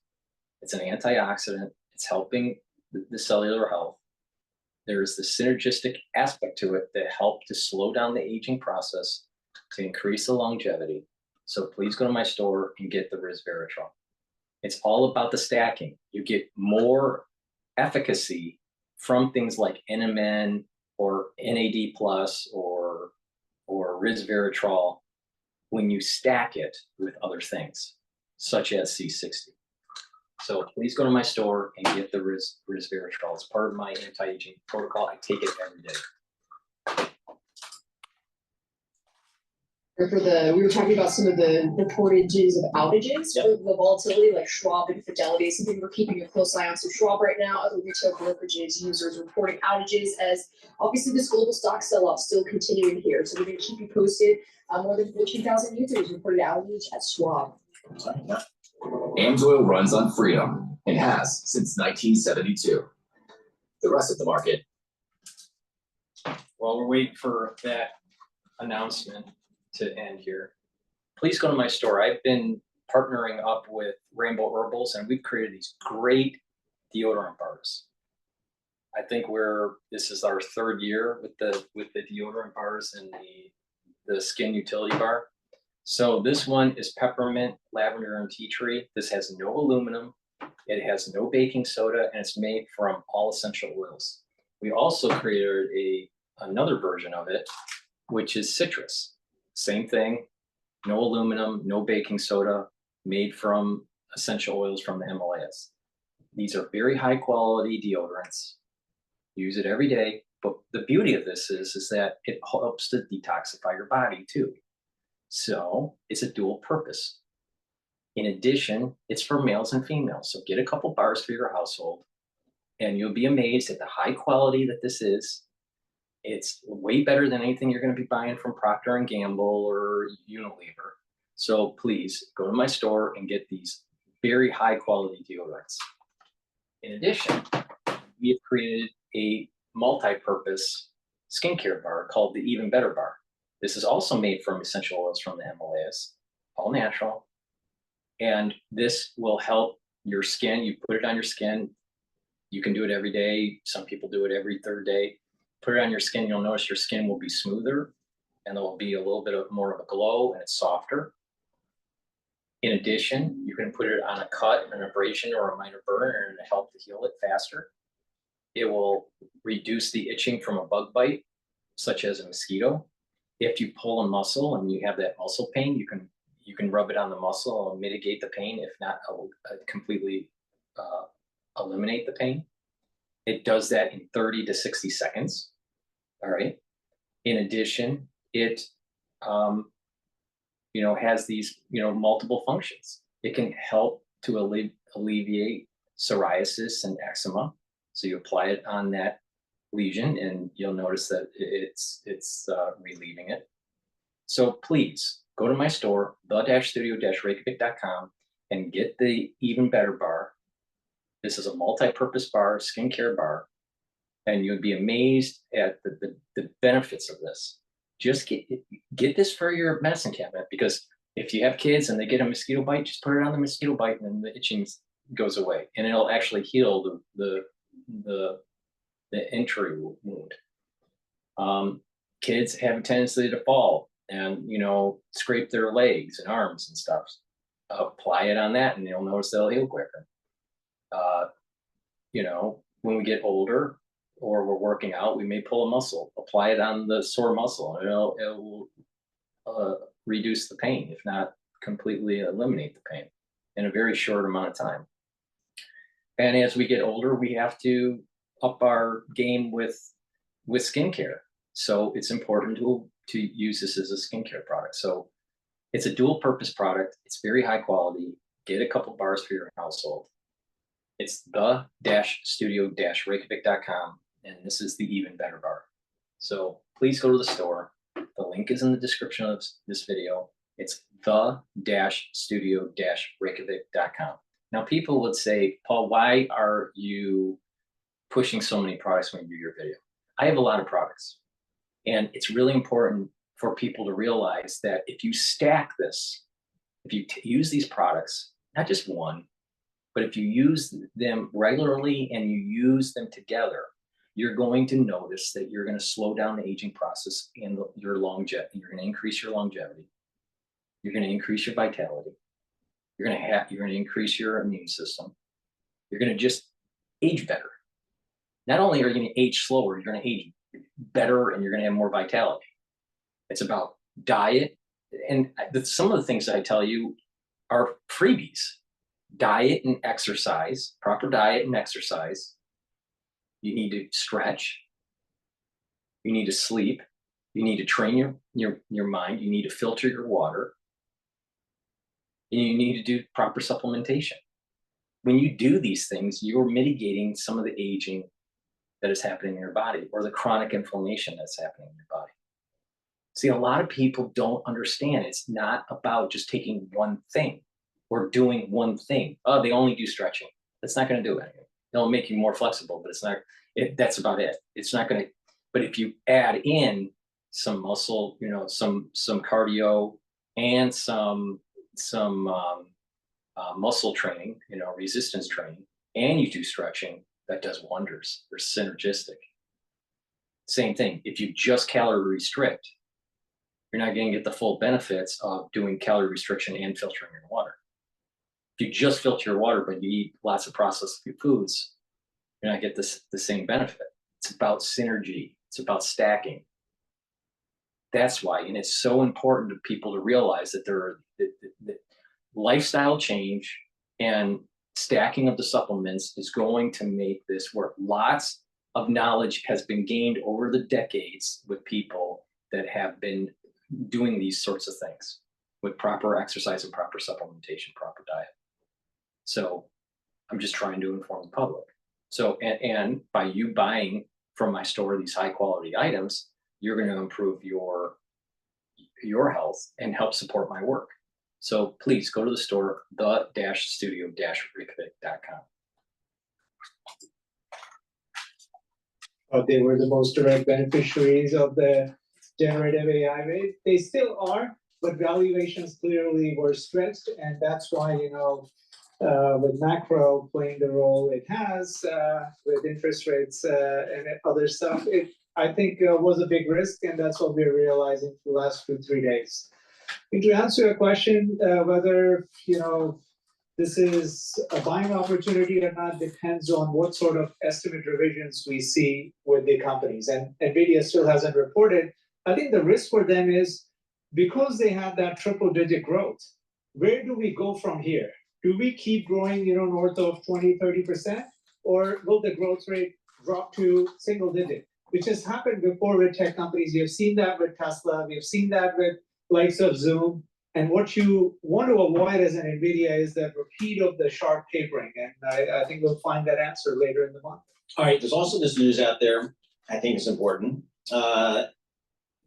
It's an antioxidant. It's helping the cellular health. There's the synergistic aspect to it that help to slow down the aging process to increase the longevity. So please go to my store and get the resveratrol. It's all about the stacking. You get more efficacy from things like NMN or NAD plus or resveratrol when you stack it with other things, such as C60. So please go to my store and get the resveratrol. It's part of my anti-aging protocol. I take it every day. We were talking about some of the reportages of outages for the volatility, like Schwab and Fidelity. Some people are keeping a close eye on some Schwab right now. Other retail brokerages, users reporting outages as obviously this global stock sell-off still continuing here. So we're going to keep you posted. More than 14,000 users reported outage at Schwab. AMSOIL runs on freedom and has since 1972. The rest of the market. While we're waiting for that announcement to end here, please go to my store. I've been partnering up with Rainbow Herbals, and we've created these great deodorant bars. I think this is our 3rd year with the deodorant bars and the skin utility bar. So this one is peppermint, lavender, and tea tree. This has no aluminum. It has no baking soda, and it's made from all essential oils. We also created another version of it, which is citrus. Same thing, no aluminum, no baking soda, made from essential oils from the Himalayas. These are very high quality deodorants. Use it every day. But the beauty of this is that it helps to detoxify your body too. So it's a dual purpose. In addition, it's for males and females. So get a couple bars for your household and you'll be amazed at the high quality that this is. It's way better than anything you're going to be buying from Procter & Gamble or Unilever. So please go to my store and get these very high quality deodorants. In addition, we have created a multi-purpose skincare bar called the Even Better Bar. This is also made from essential oils from the Himalayas, all natural. And this will help your skin. You put it on your skin. You can do it every day. Some people do it every third day. Put it on your skin, you'll notice your skin will be smoother and there will be a little bit more of a glow and it's softer. In addition, you can put it on a cut, an abrasion, or a minor burn and it'll help to heal it faster. It will reduce the itching from a bug bite, such as a mosquito. If you pull a muscle and you have that muscle pain, you can rub it on the muscle and mitigate the pain, if not completely eliminate the pain. It does that in 30 to 60 seconds. All right. In addition, it has these multiple functions. It can help to alleviate psoriasis and eczema. So you apply it on that lesion, and you'll notice that it's relieving it. So please go to my store, the-studio-reykjavik.com, and get the Even Better Bar. This is a multi-purpose bar, skincare bar, and you'd be amazed at the benefits of this. Just get this for your medicine cabinet, because if you have kids and they get a mosquito bite, just put it on the mosquito bite and then the itching goes away, and it'll actually heal the entry wound. Kids have a tendency to fall and scrape their legs and arms and stuff. Apply it on that and you'll notice they'll heal quicker. When we get older or we're working out, we may pull a muscle, apply it on the sore muscle, and it will reduce the pain, if not completely eliminate the pain in a very short amount of time. And as we get older, we have to up our game with skincare. So it's important to use this as a skincare product. So it's a dual purpose product. It's very high quality. Get a couple bars for your household. It's the-studio-reykjavik.com, and this is the Even Better Bar. So please go to the store. The link is in the description of this video. It's the-studio-reykjavik.com. Now, people would say, Paul, why are you pushing so many products when you do your video? I have a lot of products, and it's really important for people to realize that if you stack this, if you use these products, not just one, but if you use them regularly and you use them together, you're going to notice that you're going to slow down the aging process and your longevity. You're going to increase your longevity. You're going to increase your vitality. You're going to increase your immune system. You're going to just age better. Not only are you going to age slower, you're going to age better and you're going to have more vitality. It's about diet. And some of the things that I tell you are freebies. Diet and exercise, proper diet and exercise. You need to stretch. You need to sleep. You need to train your mind. You need to filter your water. And you need to do proper supplementation. When you do these things, you're mitigating some of the aging that is happening in your body, or the chronic inflammation that's happening in your body. See, a lot of people don't understand. It's not about just taking one thing or doing one thing. Oh, they only do stretching. That's not going to do anything. It'll make you more flexible, but it's not. That's about it. It's not going to. But if you add in some muscle, some cardio, and some muscle training, resistance training, and you do stretching, that does wonders. They're synergistic. Same thing. If you just calorie restrict, you're not going to get the full benefits of doing calorie restriction and filtering your water. If you just filter your water, but you eat lots of processed foods, you're not get the same benefit. It's about synergy. It's about stacking. That's why, and it's so important to people to realize that the lifestyle change and stacking of the supplements is going to make this work. Lots of knowledge has been gained over the decades with people that have been doing these sorts of things with proper exercise and proper supplementation, proper diet. So I'm just trying to inform the public. So, and by you buying from my store these high quality items, you're going to improve your health and help support my work. So please go to the store, the-studio-reykjavik.com. They were the most direct beneficiaries of the generative AI wave. They still are, but valuations clearly were stretched, and that's why, with macro playing the role it has, with interest rates and other stuff, it, I think, was a big risk, and that's what we're realizing for the last 2-3 days. And to answer your question, whether, this is a buying opportunity or not depends on what sort of estimate revisions we see with the companies. And NVIDIA still hasn't reported. I think the risk for them is because they have that triple-digit growth, where do we go from here? Do we keep growing, north of 20-30%? Or will the growth rate drop to single digit, which has happened before with tech companies? You've seen that with Tesla. We've seen that with likes of Zoom. And what you want to avoid as an NVIDIA is that repeat of the sharp tapering. And I think we'll find that answer later in the month. All right, there's also this news out there, I think is important, that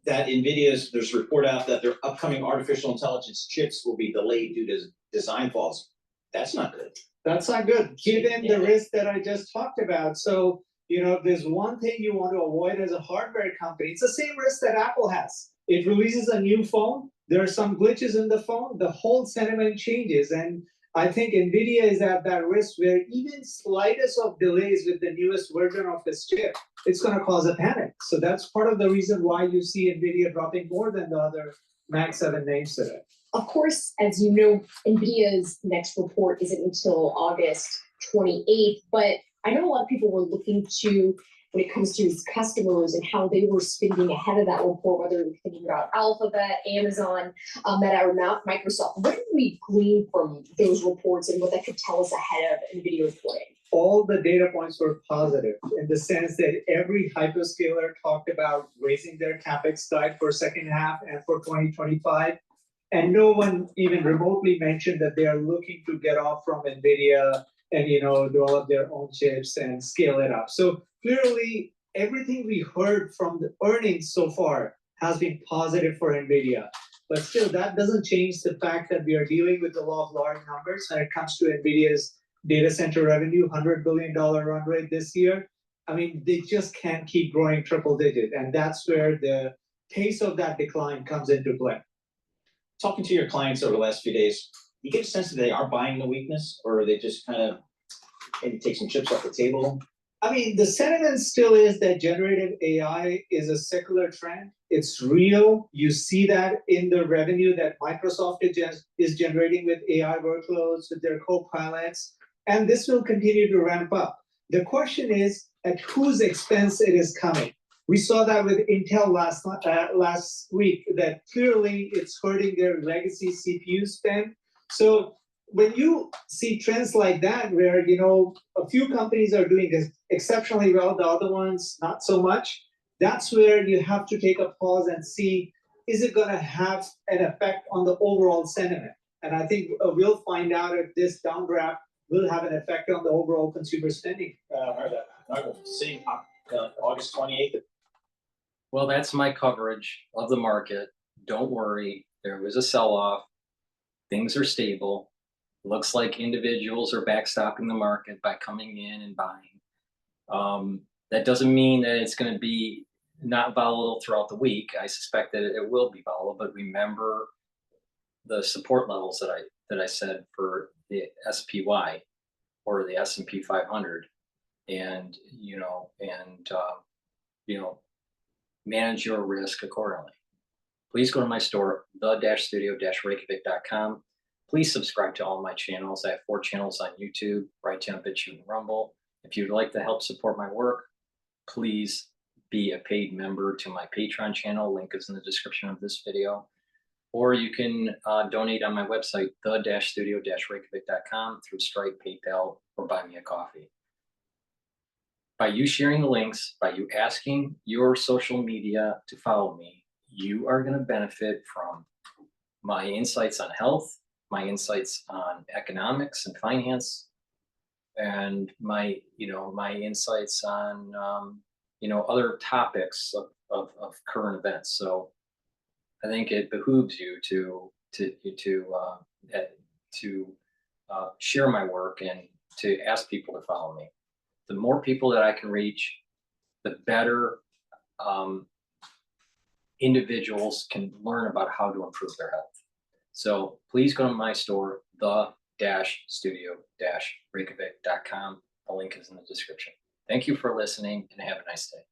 there's a report out that their upcoming artificial intelligence chips will be delayed due to design flaws. That's not good. That's not good, given the risk that I just talked about. So, if there's one thing you want to avoid as a hardware company, it's the same risk that Apple has. It releases a new phone, there are some glitches in the phone, the whole sentiment changes. And I think NVIDIA is at that risk where even slightest of delays with the newest version of this chip, it's going to cause a panic. So that's part of the reason why you see NVIDIA dropping more than the other Max 7 names today. Of course, as you know, NVIDIA's next report isn't until August 28th, but I know a lot of people were looking to, when it comes to its customers and how they were spending ahead of that report, whether you're thinking about Alphabet, Amazon, Meta, or Microsoft. What did we glean from those reports and what that could tell us ahead of NVIDIA reporting? All the data points were positive in the sense that every hyperscaler talked about raising their CapEx guide for second half and for 2025. And no one even remotely mentioned that they are looking to get off from NVIDIA and, develop their own chips and scale it up. So clearly, everything we heard from the earnings so far has been positive for NVIDIA. But still, that doesn't change the fact that we are dealing with the law of large numbers when it comes to NVIDIA's data center revenue, $100 billion run rate this year. I mean, they just can't keep growing triple digit. And that's where the pace of that decline comes into play. Talking to your clients over the last few days, you get a sense that they are buying the weakness, or are they just kind of maybe take some chips off the table? I mean, the sentiment still is that generative AI is a secular trend. It's real. You see that in the revenue that Microsoft is generating with AI workloads, with their co-pilots, and this will continue to ramp up. The question is at whose expense it is coming. We saw that with Intel last week, that clearly it's hurting their legacy CPU spend. So when you see trends like that, where, a few companies are doing exceptionally well, the other ones not so much, that's where you have to take a pause and see, is it going to have an effect on the overall sentiment? And I think we'll find out if this downdraft will have an effect on the overall consumer spending. I will see August 28th. Well, that's my coverage of the market. Don't worry, there was a sell-off. Things are stable. Looks like individuals are backstopping the market by coming in and buying. That doesn't mean that it's going to be not volatile throughout the week. I suspect that it will be volatile, but remember the support levels that I said for the SPY or the S&P 500, and manage your risk accordingly. Please go to my store, the-studio-reykjavik.com. Please subscribe to all my channels. I have 4 channels on YouTube, Brighteon, Bitchute, and Rumble. If you'd like to help support my work, please be a paid member to my Patreon channel. Link is in the description of this video. Or you can donate on my website, the-studio-reykjavik.com through Stripe, PayPal, or buy me a coffee. By you sharing the links, by you asking your social media to follow me, you are going to benefit from my insights on health, my insights on economics and finance, and my insights on other topics of current events. So I think it behooves you to share my work and to ask people to follow me. The more people that I can reach, the better individuals can learn about how to improve their health. So please go to my store, the-studio-reykjavik.com. The link is in the description. Thank you for listening and have a nice day.